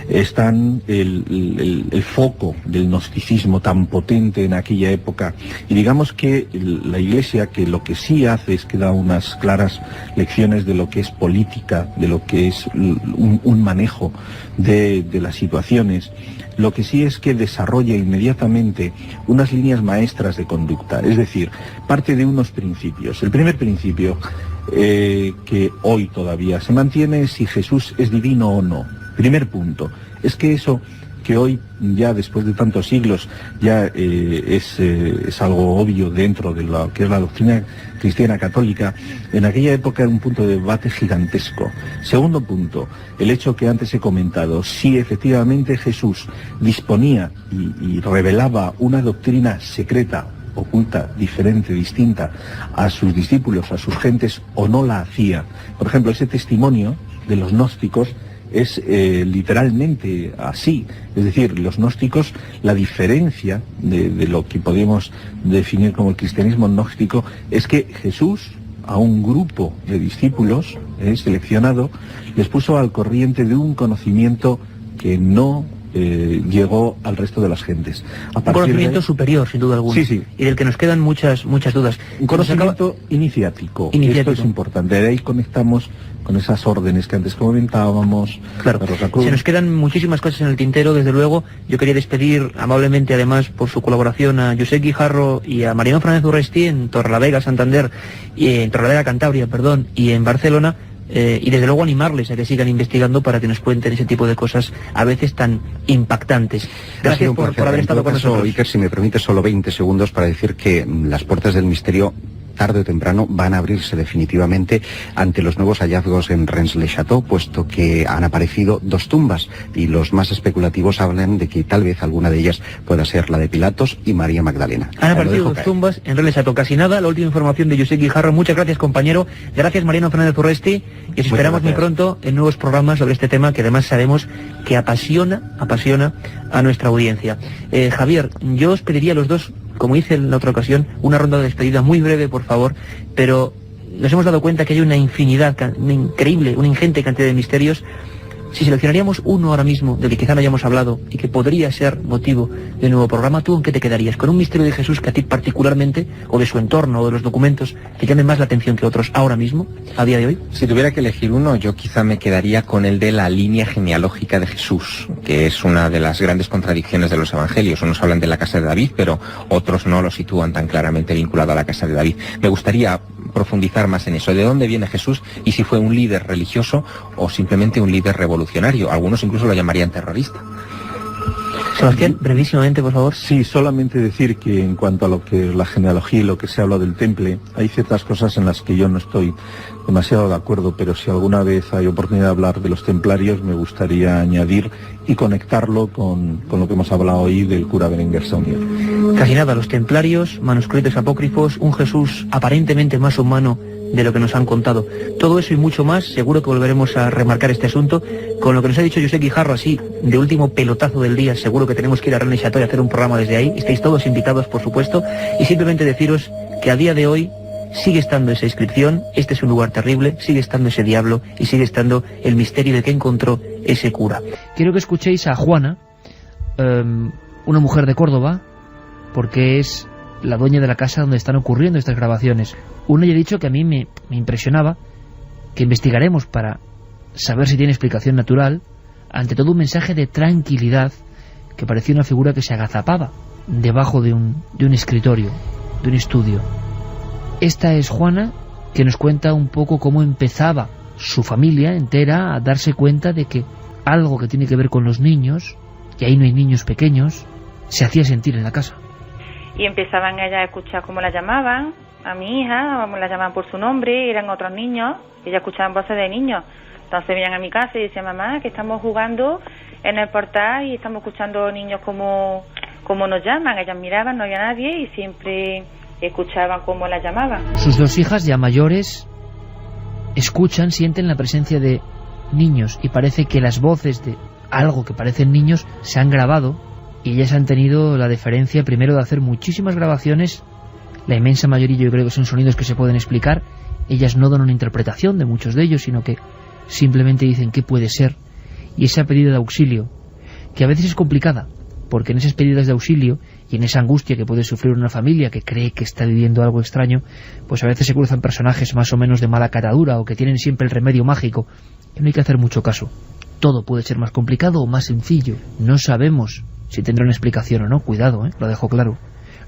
Están el foco del gnosticismo tan potente en aquella época, y digamos que la Iglesia, que lo que sí hace es que da unas claras lecciones de lo que es política, de lo que es un manejo de las situaciones. Lo que sí es que desarrolla inmediatamente unas líneas maestras de conducta, es decir, parte de unos principios. El primer principio que hoy todavía se mantiene es si Jesús es divino o no. Primer punto, es que eso que hoy, ya después de tantos siglos, ya es algo obvio dentro de lo que es la doctrina cristiana católica, en aquella época era un punto de debate gigantesco. Segundo punto, el hecho que antes he comentado, si efectivamente Jesús disponía y revelaba una doctrina secreta, oculta, diferente, distinta a sus discípulos, a sus gentes, o no la hacía. Por ejemplo, ese testimonio de los gnósticos es literalmente así, es decir, los gnósticos, la diferencia de lo que podemos definir como el cristianismo gnóstico es que Jesús a un grupo de discípulos seleccionado les puso al corriente de un conocimiento que no llegó al resto de las gentes. Un conocimiento superior, sin duda alguna. Sí, sí. Y del que nos quedan muchas dudas. Un conocimiento iniciático. Esto es importante. De ahí conectamos con esas órdenes que antes comentábamos. Claro. Se nos quedan muchísimas cosas en el tintero, desde luego. Yo quería despedir amablemente, además, por su colaboración, a Josep Guijarro y a Mariano Fernández Urresti en Torrelavega, Santander, y en Torrelavega, Cantabria, perdón, y en Barcelona. Y desde luego animarles a que sigan investigando para que nos cuenten ese tipo de cosas a veces tan impactantes. Gracias por haber estado con nosotros. Iker, si me permite solo 20 segundos para decir que las puertas del misterio tarde o temprano van a abrirse definitivamente ante los nuevos hallazgos en Rennes-le-Château, puesto que han aparecido 2 tumbas y los más especulativos hablan de que tal vez alguna de ellas pueda ser la de Pilatos y María Magdalena. Han aparecido 2 tumbas en Rennes-le-Château, casi nada. La última información de Josep Guijarro. Muchas gracias, compañero. Gracias, Mariano Fernández Urresti, y os esperamos muy pronto en nuevos programas sobre este tema que además sabemos que apasiona a nuestra audiencia. Javier, yo os pediría a los dos, como hice en la otra ocasión, una ronda de despedida muy breve, por favor, pero nos hemos dado cuenta que hay una infinidad, una increíble, una ingente cantidad de misterios. Si seleccionaríamos uno ahora mismo, del que quizá no hayamos hablado, y que podría ser motivo de un nuevo programa, ¿tú en qué te quedarías? ¿Con un misterio de Jesús que a ti particularmente, o de su entorno, o de los documentos, te llamen más la atención que otros ahora mismo, a día de hoy? Si tuviera que elegir uno, yo quizá me quedaría con el de la línea genealógica de Jesús, que es una de las grandes contradicciones de los evangelios. Unos hablan de la casa de David, pero otros no lo sitúan tan claramente vinculado a la casa de David. Me gustaría profundizar más en eso, de dónde viene Jesús y si fue un líder religioso o simplemente un líder revolucionario. Algunos incluso lo llamarían terrorista. Sebastián, brevísimamente, por favor. Sí, solamente decir que en cuanto a lo que la genealogía y lo que se habla del temple, hay ciertas cosas en las que yo no estoy demasiado de acuerdo, pero si alguna vez hay oportunidad de hablar de los templarios, me gustaría añadir y conectarlo con lo que hemos hablado hoy del cura Berenguer Saunier. Casi nada, los templarios, manuscritos apócrifos, un Jesús aparentemente más humano de lo que nos han contado. Todo eso y mucho más, seguro que volveremos a remarcar este asunto. Con lo que nos ha dicho Josep Guijarro, así, de último pelotazo del día, seguro que tenemos que ir a Rennes-le-Château y hacer un programa desde ahí. Estáis todos invitados, por supuesto, y simplemente deciros que a día de hoy sigue estando esa inscripción, este es un lugar terrible, sigue estando ese diablo y sigue estando el misterio de que encontró ese cura. Quiero que escuchéis a Juana, una mujer de Córdoba, porque es la dueña de la casa donde están ocurriendo estas grabaciones. Una ya he dicho que a mí me impresionaba, que investigaremos para saber si tiene explicación natural, ante todo un mensaje de tranquilidad, que parecía una figura que se agazapaba debajo de un escritorio, de un estudio. Esta es Juana, que nos cuenta un poco cómo empezaba su familia entera a darse cuenta de que algo que tiene que ver con los niños, y ahí no hay niños pequeños, se hacía sentir en la casa. Y empezaban ellas a escuchar cómo la llamaban, a mi hija, la llamaban por su nombre, eran otros niños, ellas escuchaban voces de niños. Entonces venían a mi casa y decían, mamá, que estamos jugando en el portal y estamos escuchando niños como nos llaman. Ellas miraban, no había nadie y siempre escuchaban cómo la llamaban. Sus dos hijas ya mayores escuchan, sienten la presencia de niños y parece que las voces de algo que parecen niños se han grabado y ellas han tenido la deferencia primero de hacer muchísimas grabaciones. La inmensa mayoría yo creo que son sonidos que se pueden explicar. Ellas no dan una interpretación de muchos de ellos, sino que simplemente dicen qué puede ser. Y esa pedida de auxilio, que a veces es complicada, porque en esas pedidas de auxilio y en esa angustia que puede sufrir una familia que cree que está viviendo algo extraño, pues a veces se cruzan personajes más o menos de mala catadura o que tienen siempre el remedio mágico, que no hay que hacer mucho caso. Todo puede ser más complicado o más sencillo. No sabemos si tendrá una explicación o no, cuidado, lo dejo claro.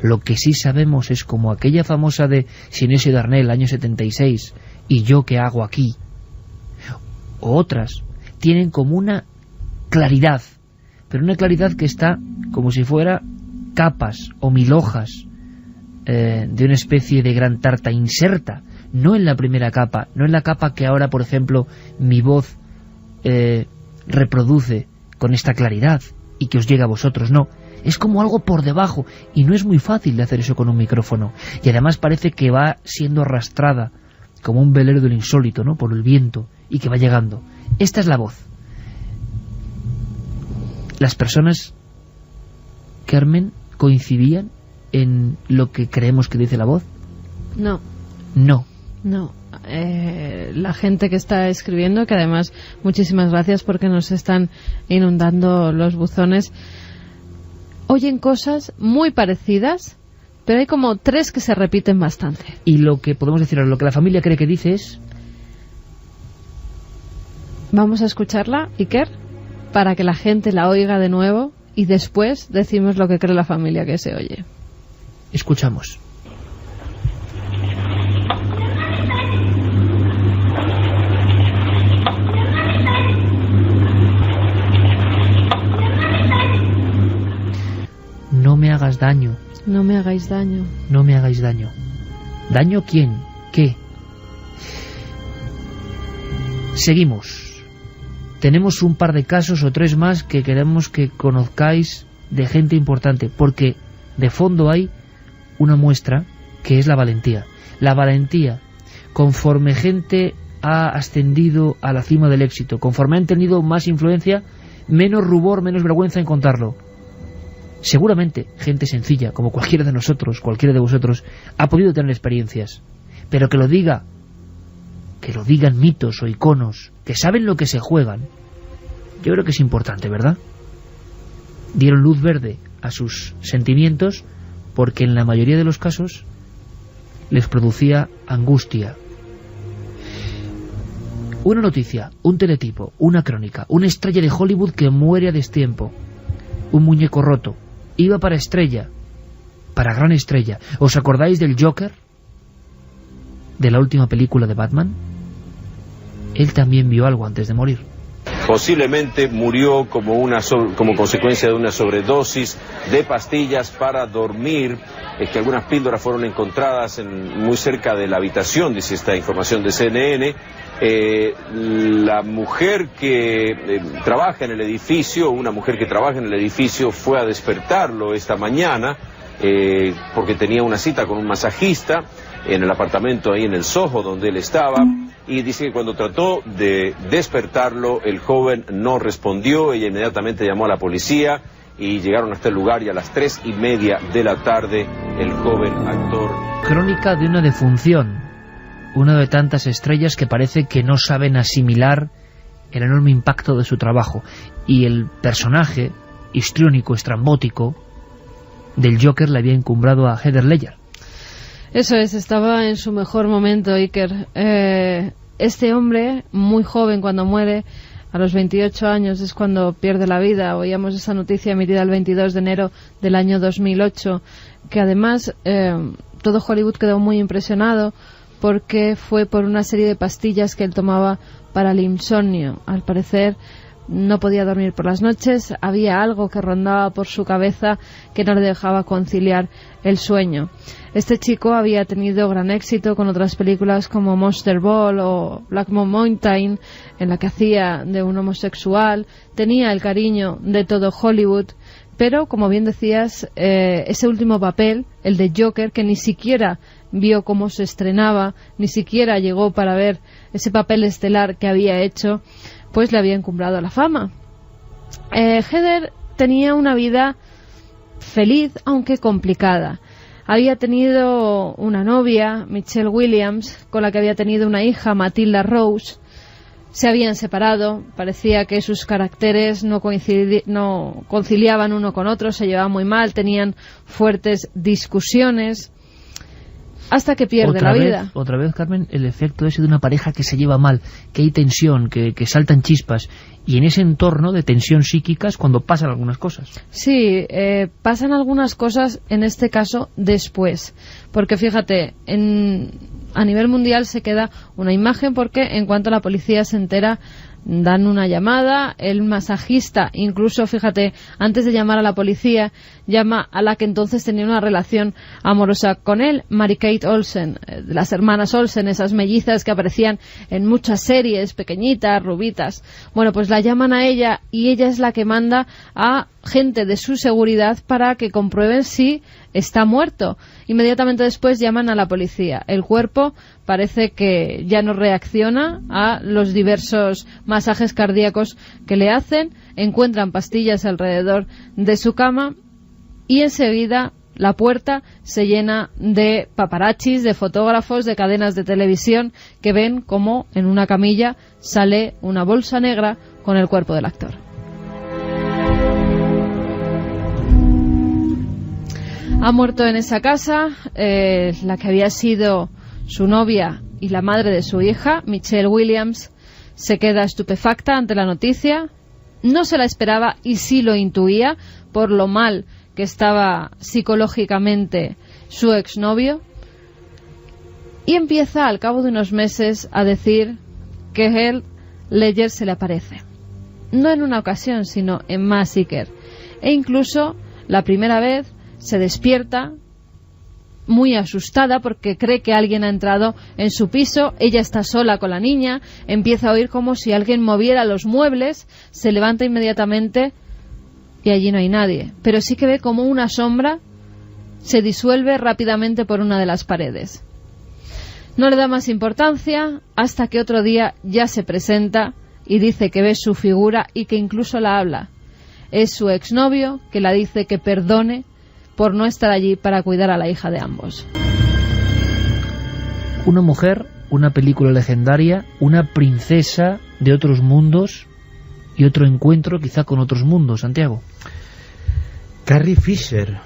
Lo que sí sabemos es como aquella famosa de Sinesio Darnell, año 76, ¿y yo qué hago aquí? O otras, tienen como una claridad, pero una claridad que está como si fuera capas o mil hojas de una especie de gran tarta inserta, no en la primera capa, no en la capa que ahora, por ejemplo, mi voz reproduce con esta claridad y que os llega a vosotros, no. Es como algo por debajo y no es muy fácil de hacer eso con un micrófono. Y además parece que va siendo arrastrada como un velero del insólito, ¿no?, por el viento y que va llegando. Esta es la voz. Las personas, Carmen, ¿coincidían en lo que creemos que dice la voz? No. No. No. La gente que está escribiendo, que además muchísimas gracias porque nos están inundando los buzones, oyen cosas muy parecidas, pero hay como 3 que se repiten bastante. Y lo que podemos decir, lo que la familia cree que dice es... Vamos a escucarla, Iker, para que la gente la oiga de nuevo y después decimos lo que cree la familia que se oye. Escuchamos. No me hagas daño. No me hagáis daño. No me hagáis daño. ¿Daño quién? ¿Qué? Seguimos. Tenemos un par de casos o 3 más que queremos que conozcáis de gente importante, porque de fondo hay una muestra que es la valentía. La valentía, conforme gente ha ascendido a la cima del éxito, conforme han tenido más influencia, menos rubor, menos vergüenza en contarlo. Seguramente gente sencilla, como cualquiera de nosotros, cualquiera de vosotros, ha podido tener experiencias, pero que lo digan mitos o iconos que saben lo que se juegan, yo creo que es importante, ¿verdad? Dieron luz verde a sus sentimientos porque en la mayoría de los casos les producía angustia. Una noticia, un teletipo, una crónica, una estrella de Hollywood que muere a destiempo, un muñeco roto, iba para estrella, para gran estrella. ¿Os acordáis del Joker? De la última película de Batman. Él también vio algo antes de morir. Posiblemente murió como consecuencia de una sobredosis de pastillas para dormir, que algunas píldoras fueron encontradas muy cerca de la habitación, dice esta información de CNN. La mujer que trabaja en el edificio, fue a despertarlo esta mañana porque tenía una cita con un masajista en el apartamento ahí en el Soho donde él estaba, y dice que cuando trató de despertarlo el joven no respondió. Ella inmediatamente llamó a la policía y llegaron hasta el lugar, y a las 3:30 de la tarde el joven actor... Crónica de una defunción, una de tantas estrellas que parece que no saben asimilar el enorme impacto de su trabajo, y el personaje histriónico, estrambótico del Joker le había encumbrado a Heath Ledger. Eso es, estaba en su mejor momento, Iker. Este hombre, muy joven cuando muere, a los 28 años es cuando pierde la vida. Oíamos esa noticia emitida el 22 de enero del año 2008, que además todo Hollywood quedó muy impresionado porque fue por una serie de pastillas que él tomaba para el insomnio. Al parecer no podía dormir por las noches, había algo que rondaba por su cabeza que no le dejaba conciliar el sueño. Este chico había tenido gran éxito con otras películas como Monster Ball o Black Mountain, en la que hacía de un homosexual, tenía el cariño de todo Hollywood, pero como bien decías, ese último papel, el de Joker, que ni siquiera vio cómo se estrenaba, ni siquiera llegó para ver ese papel estelar que había hecho, pues le había encumbrado a la fama. Heather tenía una vida feliz, aunque complicada. Había tenido una novia, Michelle Williams, con la que había tenido una hija, Matilda Rose. Se habían separado, parecía que sus caracteres no conciliaban uno con otro, se llevaban muy mal, tenían fuertes discusiones, hasta que pierde la vida. Otra vez, Carmen, el efecto ese de una pareja que se lleva mal, que hay tensión, que saltan chispas, y en ese entorno de tensión psíquica es cuando pasan algunas cosas. Sí, pasan algunas cosas, en este caso, después. Porque fíjate, a nivel mundial se queda una imagen porque en cuanto la policía se entera, dan una llamada, el masajista, incluso, fíjate, antes de llamar a la policía, llama a la que entonces tenía una relación amorosa con él, Mary-Kate Olsen, las hermanas Olsen, esas mellizas que aparecían en muchas series, pequeñitas, rubitas. Bueno, pues la llaman a ella y ella es la que manda a gente de su seguridad para que comprueben si está muerto. Inmediatamente después llaman a la policía. El cuerpo parece que ya no reacciona a los diversos masajes cardíacos que le hacen, encuentran pastillas alrededor de su cama y enseguida la puerta se llena de paparazzis, de fotógrafos, de cadenas de televisión que ven como en una camilla sale una bolsa negra con el cuerpo del actor. Ha muerto en esa casa la que había sido su novia y la madre de su hija, Michelle Williams. Se queda estupefacta ante la noticia, no se la esperaba y sí lo intuía por lo mal que estaba psicológicamente su exnovio, y empieza al cabo de unos meses a decir que Heath Ledger se le aparece, no en una ocasión sino en más, Iker, e incluso la primera vez se despierta muy asustada porque cree que alguien ha entrado en su piso. Ella está sola con la niña, empieza a oír como si alguien moviera los muebles, se levanta inmediatamente y allí no hay nadie, pero sí que ve como una sombra se disuelve rápidamente por una de las paredes. No le da más importancia hasta que otro día ya se presenta y dice que ve su figura y que incluso la habla. Es su exnovio que la dice que perdone por no estar allí para cuidar a la hija de ambos. Una mujer, una película legendaria, una princesa de otros mundos y otro encuentro quizá con otros mundos, Santiago. Carrie Fisher,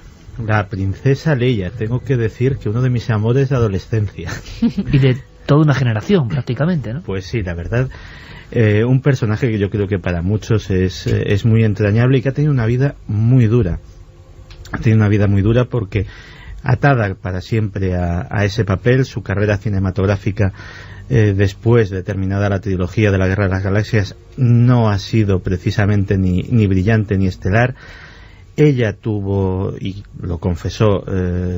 la princesa Leia, tengo que decir que uno de mis amores de adolescencia. Y de toda una generación prácticamente, ¿no? Pues sí, la verdad, un personaje que yo creo que para muchos es muy entrañable y que ha tenido una vida muy dura. Ha tenido una vida muy dura porque atada para siempre a ese papel, su carrera cinematográfica después de terminada la trilogía de la Guerra de las Galaxias no ha sido precisamente ni brillante ni estelar. Ella tuvo, y lo confesó,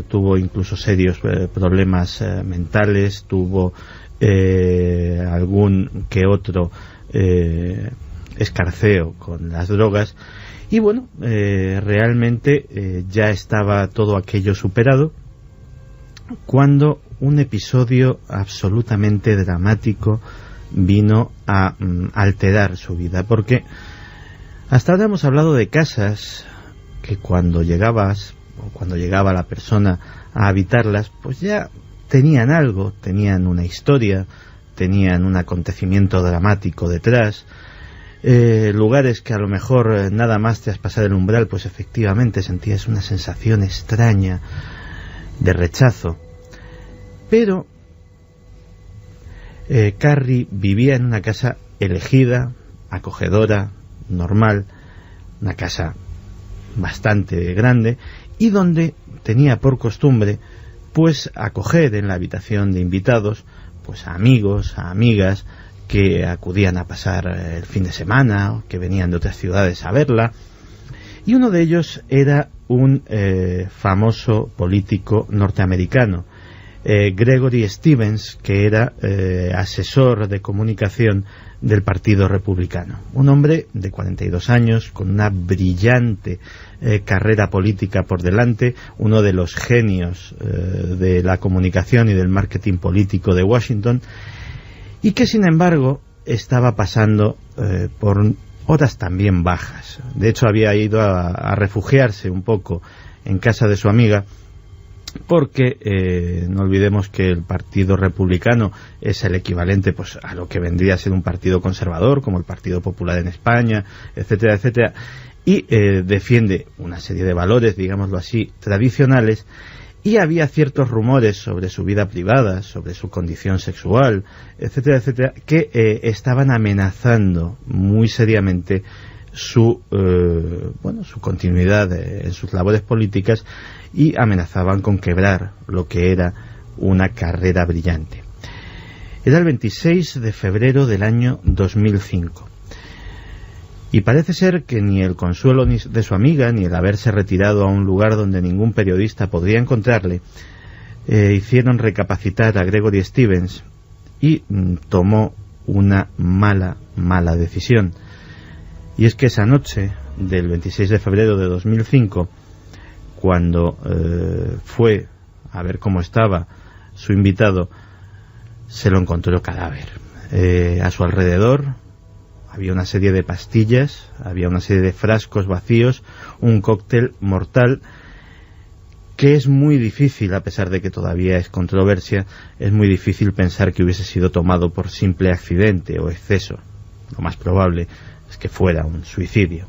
tuvo incluso serios problemas mentales, tuvo algún que otro escarceo con las drogas. Y bueno, realmente ya estaba todo aquello superado cuando un episodio absolutamente dramático vino a alterar su vida. Porque hasta ahora hemos hablado de casas, que cuando llegabas o cuando llegaba la persona a habitarlas, pues ya tenían algo, tenían una historia, tenían un acontecimiento dramático detrás, lugares que a lo mejor nada más te has pasado el umbral, pues efectivamente sentías una sensación extraña de rechazo. Pero Carrie vivía en una casa elegida, acogedora, normal, una casa bastante grande, y donde tenía por costumbre pues acoger en la habitación de invitados pues a amigos, a amigas que acudían a pasar el fin de semana o que venían de otras ciudades a verla, y uno de ellos era un famoso político norteamericano, Gregory Stevens, que era asesor de comunicación del Partido Republicano. Un hombre de 42 años, con una brillante carrera política por delante, uno de los genios de la comunicación y del marketing político de Washington, y que sin embargo estaba pasando por horas también bajas. De hecho había ido a refugiarse un poco en casa de su amiga, porque no olvidemos que el Partido Republicano es el equivalente pues a lo que vendría a ser un partido conservador, como el Partido Popular en España, etcétera, etcétera, y defiende una serie de valores, digámoslo así, tradicionales, y había ciertos rumores sobre su vida privada, sobre su condición sexual, etcétera, etcétera, que estaban amenazando muy seriamente su continuidad en sus labores políticas, y amenazaban con quebrar lo que era una carrera brillante. Era el 26 de febrero del año 2005. Y parece ser que ni el consuelo de su amiga, ni el haberse retirado a un lugar donde ningún periodista podría encontrarle, hicieron recapacitar a Gregory Stevens, y tomó una mala decisión. Y es que esa noche del 26 de febrero de 2005, cuando fue a ver cómo estaba su invitado, se lo encontró cadáver. A su alrededor había una serie de pastillas, había una serie de frascos vacíos, un cóctel mortal que es muy difícil, a pesar de que todavía es controversia, es muy difícil pensar que hubiese sido tomado por simple accidente o exceso. Lo más probable es que fuera un suicidio.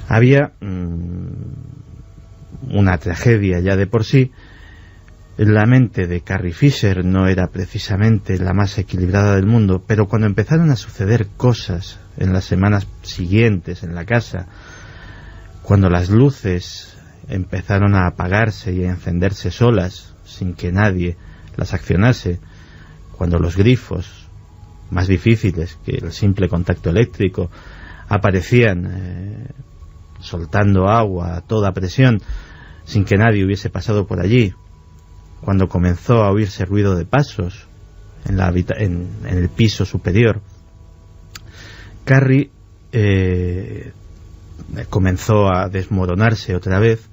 Había una tragedia ya de por sí. La mente de Carrie Fisher no era precisamente la más equilibrada del mundo, pero cuando empezaron a suceder cosas en las semanas siguientes en la casa, cuando las luces empezaron a apagarse y a encenderse solas sin que nadie las accionase, cuando los grifos, más difíciles que el simple contacto eléctrico, aparecían soltando agua a toda presión sin que nadie hubiese pasado por allí, cuando comenzó a oírse ruido de pasos en el piso superior, Carrie comenzó a desmoronarse otra vez,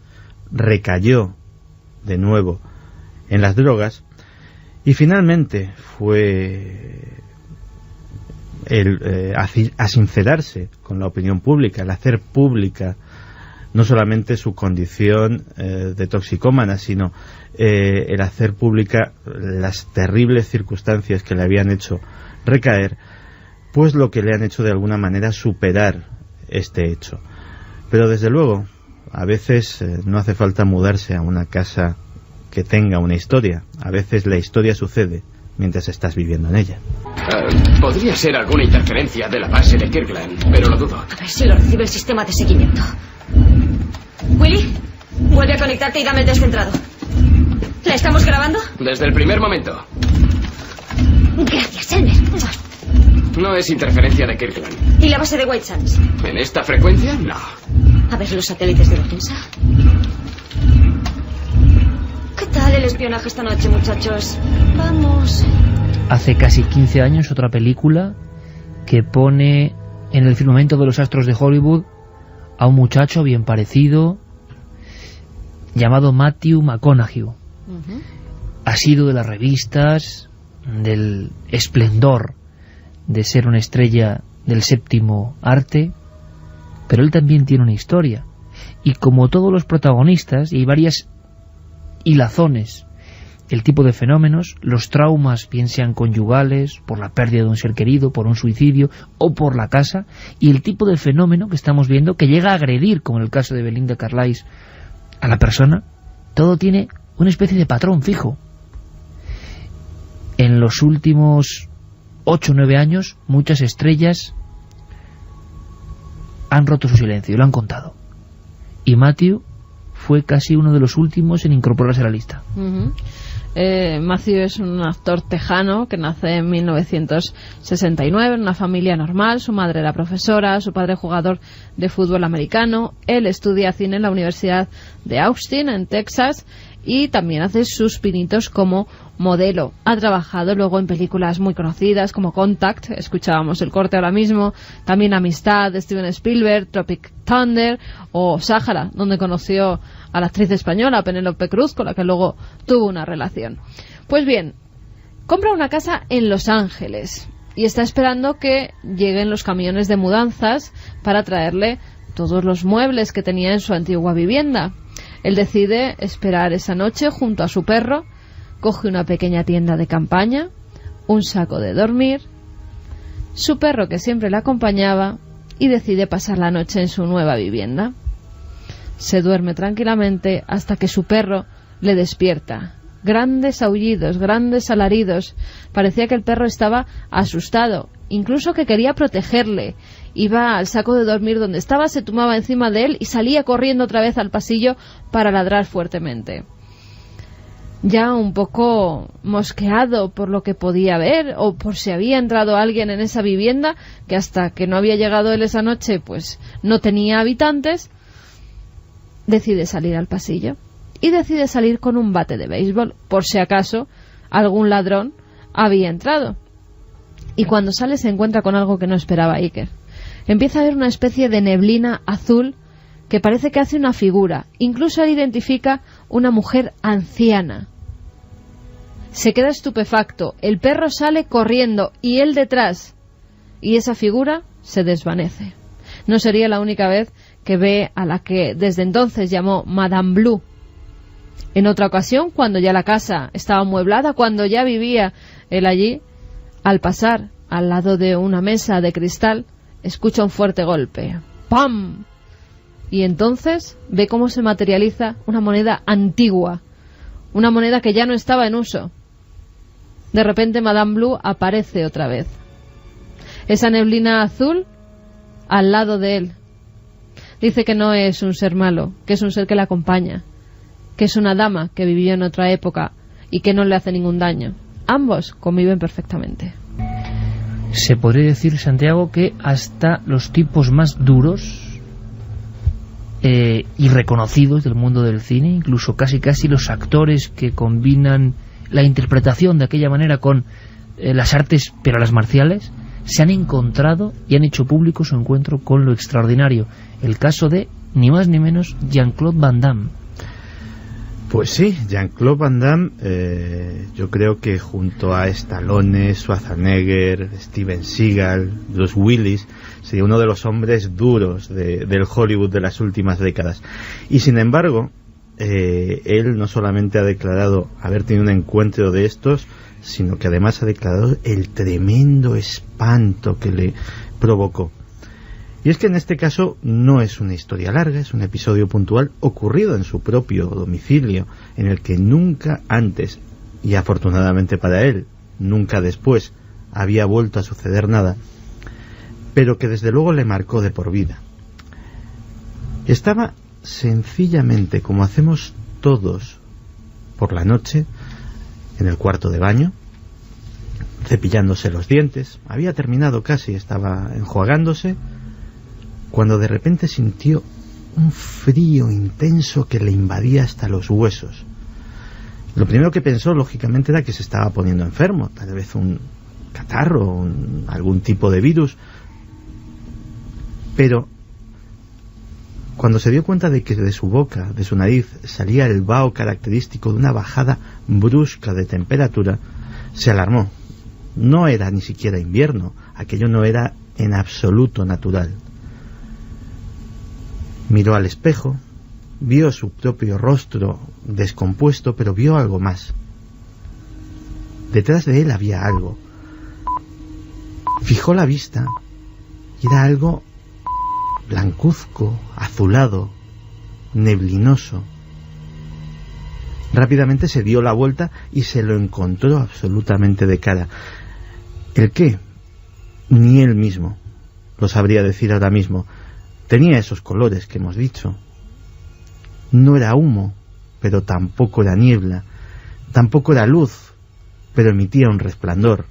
recayó de nuevo en las drogas, y finalmente fue a sincerarse con la opinión pública, el hacer pública no solamente su condición de toxicómana, sino el hacer pública las terribles circunstancias que le habían hecho recaer, pues lo que le han hecho de alguna manera superar este hecho. Pero desde luego, a veces no hace falta mudarse a una casa que tenga una historia. A veces la historia sucede mientras estás viviendo en ella. Podría ser alguna interferencia de la base de Kirkland, pero lo dudo. A ver si lo recibe el sistema de seguimiento. Willy, vuelve a conectarte y dame el descentrado. ¿La estamos grabando? Desde el primer momento. Gracias, Elmer. No es interferencia de Kirkland. ¿Y la base de White Sands? ¿En esta frecuencia? No. A ver los satélites de defensa. ¿Qué tal el espionaje esta noche, muchachos? Vamos. Hace casi 15 años otra película que pone en el firmamento de los astros de Hollywood a un muchacho bien parecido llamado Matthew McConaughey. Ha sido de las revistas, del esplendor de ser una estrella del séptimo arte, pero él también tiene una historia. Y como todos los protagonistas, y hay varias hilazones, el tipo de fenómenos, los traumas, bien sean conyugales, por la pérdida de un ser querido, por un suicidio o por la casa, y el tipo de fenómeno que estamos viendo que llega a agredir, como en el caso de Belinda Carlisle, a la persona, todo tiene una especie de patrón fijo. En los últimos 8 o 9 años, muchas estrellas han roto su silencio y lo han contado. Y Matthew fue casi uno de los últimos en incorporarse a la lista. Matthew es un actor tejano que nace en 1969 en una familia normal. Su madre era profesora, su padre jugador de fútbol americano. Él estudia cine en la Universidad de Austin, en Texas, y también hace sus pinitos como modelo. Ha trabajado luego en películas muy conocidas como Contact, escuchábamos el corte ahora mismo, también Amistad de Steven Spielberg, Tropic Thunder o Sáhara, donde conoció a la actriz española Penélope Cruz, con la que luego tuvo una relación. Pues bien, compra una casa en Los Ángeles y está esperando que lleguen los camiones de mudanzas para traerle todos los muebles que tenía en su antigua vivienda. Él decide esperar esa noche junto a su perro, coge una pequeña tienda de campaña, un saco de dormir, su perro que siempre le acompañaba, y decide pasar la noche en su nueva vivienda. Se duerme tranquilamente hasta que su perro le despierta. Grandes aullidos, grandes alaridos. Parecía que el perro estaba asustado, incluso que quería protegerle. Iba al saco de dormir donde estaba, se tumbaba encima de él y salía corriendo otra vez al pasillo para ladrar fuertemente. Ya un poco mosqueado por lo que podía ver, o por si había entrado alguien en esa vivienda, que hasta que no había llegado él esa noche pues no tenía habitantes, decide salir al pasillo. Y decide salir con un bate de béisbol, por si acaso algún ladrón había entrado. Y cuando sale se encuentra con algo que no esperaba Iker. Empieza a ver una especie de neblina azul que parece que hace una figura. Incluso él identifica una mujer anciana. Se queda estupefacto. El perro sale corriendo y él detrás. Y esa figura se desvanece. No sería la única vez que ve a la que desde entonces llamó Madame Blue. En otra ocasión, cuando ya la casa estaba amueblada, cuando ya vivía él allí, al pasar al lado de una mesa de cristal, escucha un fuerte golpe. ¡Pam! Y entonces ve cómo se materializa una moneda antigua, una moneda que ya no estaba en uso. De repente Madame Blue aparece otra vez. Esa neblina azul al lado de él. Dice que no es un ser malo, que es un ser que le acompaña, que es una dama que vivió en otra época y que no le hace ningún daño. Ambos conviven perfectamente. Se podría decir, Santiago, que hasta los tipos más duros y reconocidos del mundo del cine, incluso casi los actores que combinan la interpretación de aquella manera con las artes, pero las marciales, se han encontrado y han hecho público su encuentro con lo extraordinario. El caso de, ni más ni menos, Jean-Claude Van Damme. Pues sí, Jean-Claude Van Damme, yo creo que junto a Stallone, Schwarzenegger, Steven Seagal, Bruce Willis, sería uno de los hombres duros del Hollywood de las últimas décadas. Y sin embargo, él no solamente ha declarado haber tenido un encuentro de estos, sino que además ha declarado el tremendo espanto que le provocó. Y es que en este caso no es una historia larga, es un episodio puntual ocurrido en su propio domicilio, en el que nunca antes, y afortunadamente para él, nunca después, había vuelto a suceder nada, pero que desde luego le marcó de por vida. Estaba sencillamente, como hacemos todos por la noche, en el cuarto de baño, cepillándose los dientes, había terminado casi, estaba enjuagándose, cuando de repente sintió un frío intenso que le invadía hasta los huesos. Lo primero que pensó, lógicamente, era que se estaba poniendo enfermo, tal vez un catarro, algún tipo de virus, pero cuando se dio cuenta de que de su boca, de su nariz, salía el vaho característico de una bajada brusca de temperatura, se alarmó. No era ni siquiera invierno, aquello no era en absoluto natural. Miró al espejo, vio su propio rostro descompuesto, pero vio algo más. Detrás de él había algo. Fijó la vista y era algo blancuzco, azulado, neblinoso. Rápidamente se dio la vuelta y se lo encontró absolutamente de cara. ¿El qué? Ni él mismo lo sabría decir ahora mismo. Tenía esos colores que hemos dicho. No era humo, pero tampoco era niebla. Tampoco era luz, pero emitía un resplandor.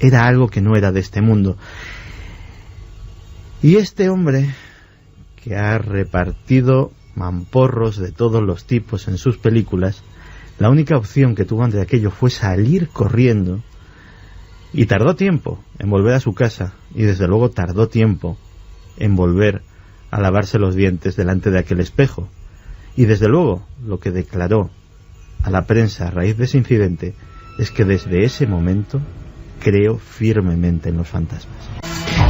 Era algo que no era de este mundo. Y este hombre, que ha repartido mamporros de todos los tipos en sus películas, la única opción que tuvo ante aquello fue salir corriendo, y tardó tiempo en volver a su casa, y desde luego tardó tiempo en volver a lavarse los dientes delante de aquel espejo. Y desde luego lo que declaró a la prensa a raíz de ese incidente es que desde ese momento creo firmemente en los fantasmas.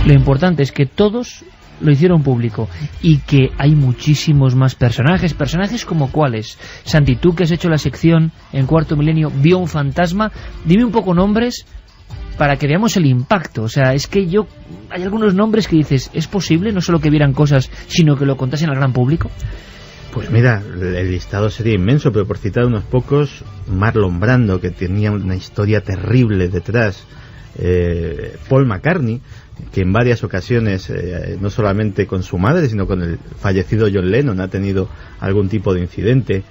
Lo importante es que todos lo hicieron público y que hay muchísimos más personajes como cuáles. Santi, tú que has hecho la sección en Cuarto Milenio, vio un fantasma, dime un poco nombres para que veamos el impacto. O sea, es que hay algunos nombres que dices, ¿es posible no solo que vieran cosas, sino que lo contasen al gran público? Pues mira, el listado sería inmenso, pero por citar unos pocos, Marlon Brando, que tenía una historia terrible detrás, Paul McCartney, que en varias ocasiones, no solamente con su madre, sino con el fallecido John Lennon, ha tenido algún tipo de incidente.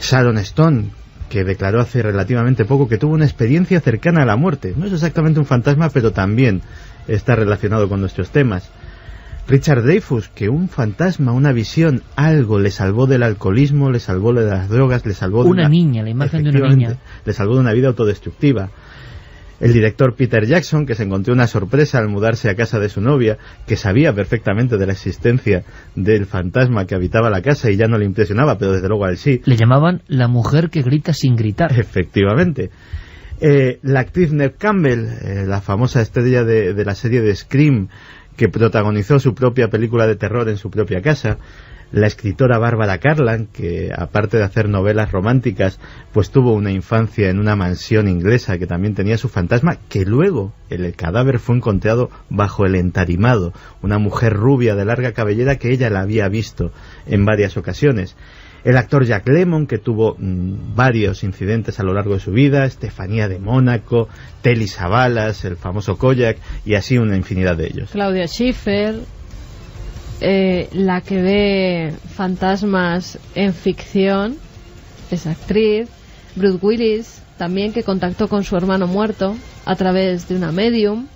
Sharon Stone, que declaró hace relativamente poco que tuvo una experiencia cercana a la muerte. No es exactamente un fantasma, pero también está relacionado con nuestros temas. Richard Dreyfuss, que un fantasma, una visión, algo le salvó del alcoholismo, le salvó de las drogas, le salvó de una niña, la imagen de una niña. Le salvó de una vida autodestructiva. El director Peter Jackson, que se encontró una sorpresa al mudarse a casa de su novia, que sabía perfectamente de la existencia del fantasma que habitaba la casa y ya no le impresionaba, pero desde luego a él sí. Le llamaban la mujer que grita sin gritar. Efectivamente. La actriz Neve Campbell, la famosa estrella de la serie de Scream, que protagonizó su propia película de terror en su propia casa. La escritora Barbara Cartland, que aparte de hacer novelas románticas, pues tuvo una infancia en una mansión inglesa que también tenía su fantasma, que luego el cadáver fue encontrado bajo el entarimado, una mujer rubia de larga cabellera que ella la había visto en varias ocasiones. El actor Jack Lemmon, que tuvo varios incidentes a lo largo de su vida, Estefanía de Mónaco, Telly Savalas, el famoso Kojak, y así una infinidad de ellos. Claudia Schiffer, la que ve fantasmas en ficción, es actriz. Bruce Willis, también, que contactó con su hermano muerto a través de una medium.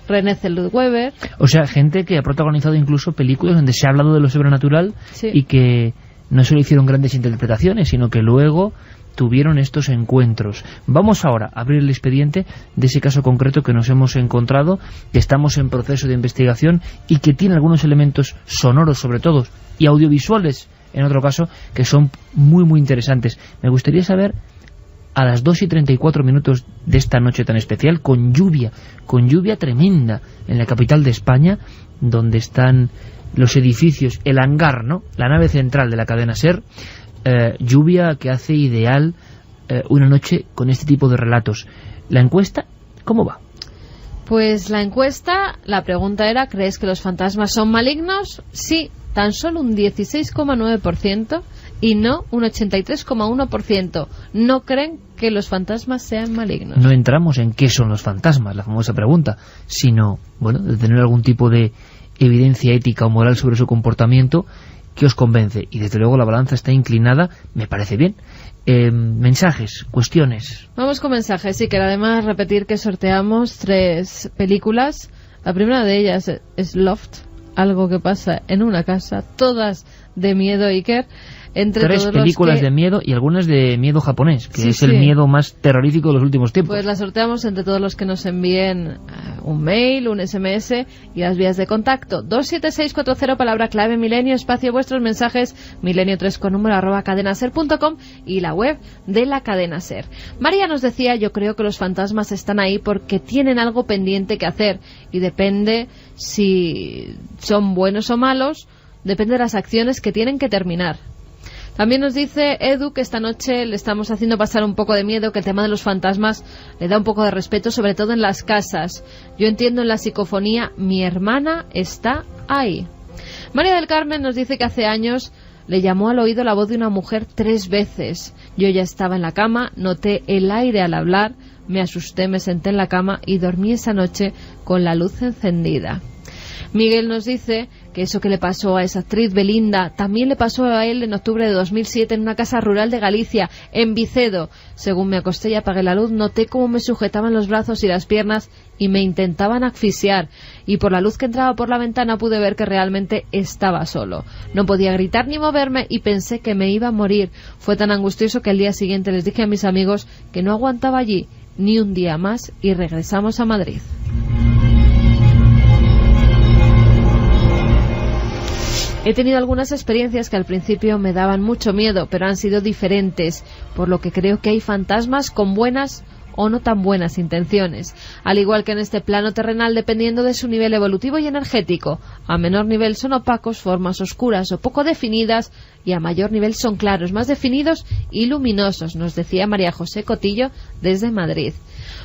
René Zellweger. O sea, gente que ha protagonizado incluso películas donde se ha hablado de lo sobrenatural, sí, y que no solo hicieron grandes interpretaciones, sino que luego tuvieron estos encuentros. Vamos ahora a abrir el expediente de ese caso concreto que nos hemos encontrado, que estamos en proceso de investigación y que tiene algunos elementos sonoros, sobre todo, y audiovisuales, en otro caso, que son muy muy interesantes. Me gustaría saber, a las 2:34 de esta noche tan especial, con lluvia tremenda en la capital de España, donde están los edificios, el hangar, ¿no?, la nave central de la cadena SER, lluvia que hace ideal una noche con este tipo de relatos. ¿La encuesta cómo va? Pues la encuesta, la pregunta era, ¿crees que los fantasmas son malignos? Sí, tan solo un 16,9%, y no un 83,1%. No creen que los fantasmas sean malignos. No entramos en qué son los fantasmas, la famosa pregunta, sino, bueno, de tener algún tipo de evidencia ética o moral sobre su comportamiento que os convence, y desde luego la balanza está inclinada, me parece bien. Mensajes, cuestiones. Vamos con mensajes, sí, que además repetir que sorteamos 3 películas. La primera de ellas es Loft, algo que pasa en una casa, todas de miedo, Iker. Entre 3 películas de miedo y algunas de miedo japonés, que sí, es el miedo más terrorífico de los últimos tiempos. Pues las sorteamos entre todos los que nos envíen un mail, un SMS y las vías de contacto. 27640, palabra clave Milenio, espacio vuestros mensajes, milenio3 con número @cadenaser.com y la web de la cadena SER. María nos decía, yo creo que los fantasmas están ahí porque tienen algo pendiente que hacer y depende si son buenos o malos, depende de las acciones que tienen que terminar. También nos dice Edu que esta noche le estamos haciendo pasar un poco de miedo, que el tema de los fantasmas le da un poco de respeto, sobre todo en las casas. Yo entiendo en la psicofonía, mi hermana está ahí. María del Carmen nos dice que hace años le llamó al oído la voz de una mujer 3 veces. Yo ya estaba en la cama, noté el aire al hablar, me asusté, me senté en la cama y dormí esa noche con la luz encendida. Miguel nos dice que eso que le pasó a esa actriz Belinda también le pasó a él en octubre de 2007 en una casa rural de Galicia, en Vicedo. Según me acosté y apagué la luz, noté cómo me sujetaban los brazos y las piernas y me intentaban asfixiar. Y por la luz que entraba por la ventana pude ver que realmente estaba solo. No podía gritar ni moverme y pensé que me iba a morir. Fue tan angustioso que al día siguiente les dije a mis amigos que no aguantaba allí ni un día más y regresamos a Madrid. He tenido algunas experiencias que al principio me daban mucho miedo, pero han sido diferentes, por lo que creo que hay fantasmas con buenas o no tan buenas intenciones, al igual que en este plano terrenal, dependiendo de su nivel evolutivo y energético. A menor nivel son opacos, formas oscuras o poco definidas, y a mayor nivel son claros, más definidos y luminosos, nos decía María José Cotillo desde Madrid.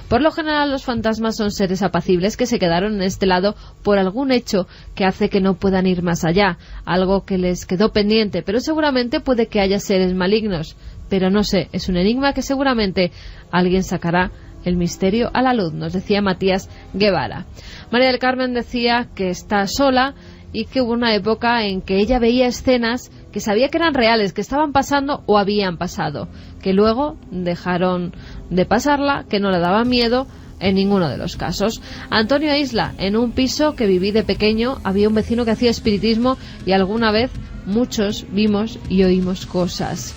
Por lo general, los fantasmas son seres apacibles que se quedaron en este lado por algún hecho que hace que no puedan ir más allá, algo que les quedó pendiente, pero seguramente puede que haya seres malignos. Pero no sé, es un enigma que seguramente alguien sacará el misterio a la luz, nos decía Matías Guevara. María del Carmen decía que está sola y que hubo una época en que ella veía escenas que sabía que eran reales, que estaban pasando o habían pasado, que luego dejaron de pasarla, que no le daba miedo en ninguno de los casos. Antonio Isla, en un piso que viví de pequeño, había un vecino que hacía espiritismo y alguna vez muchos vimos y oímos cosas.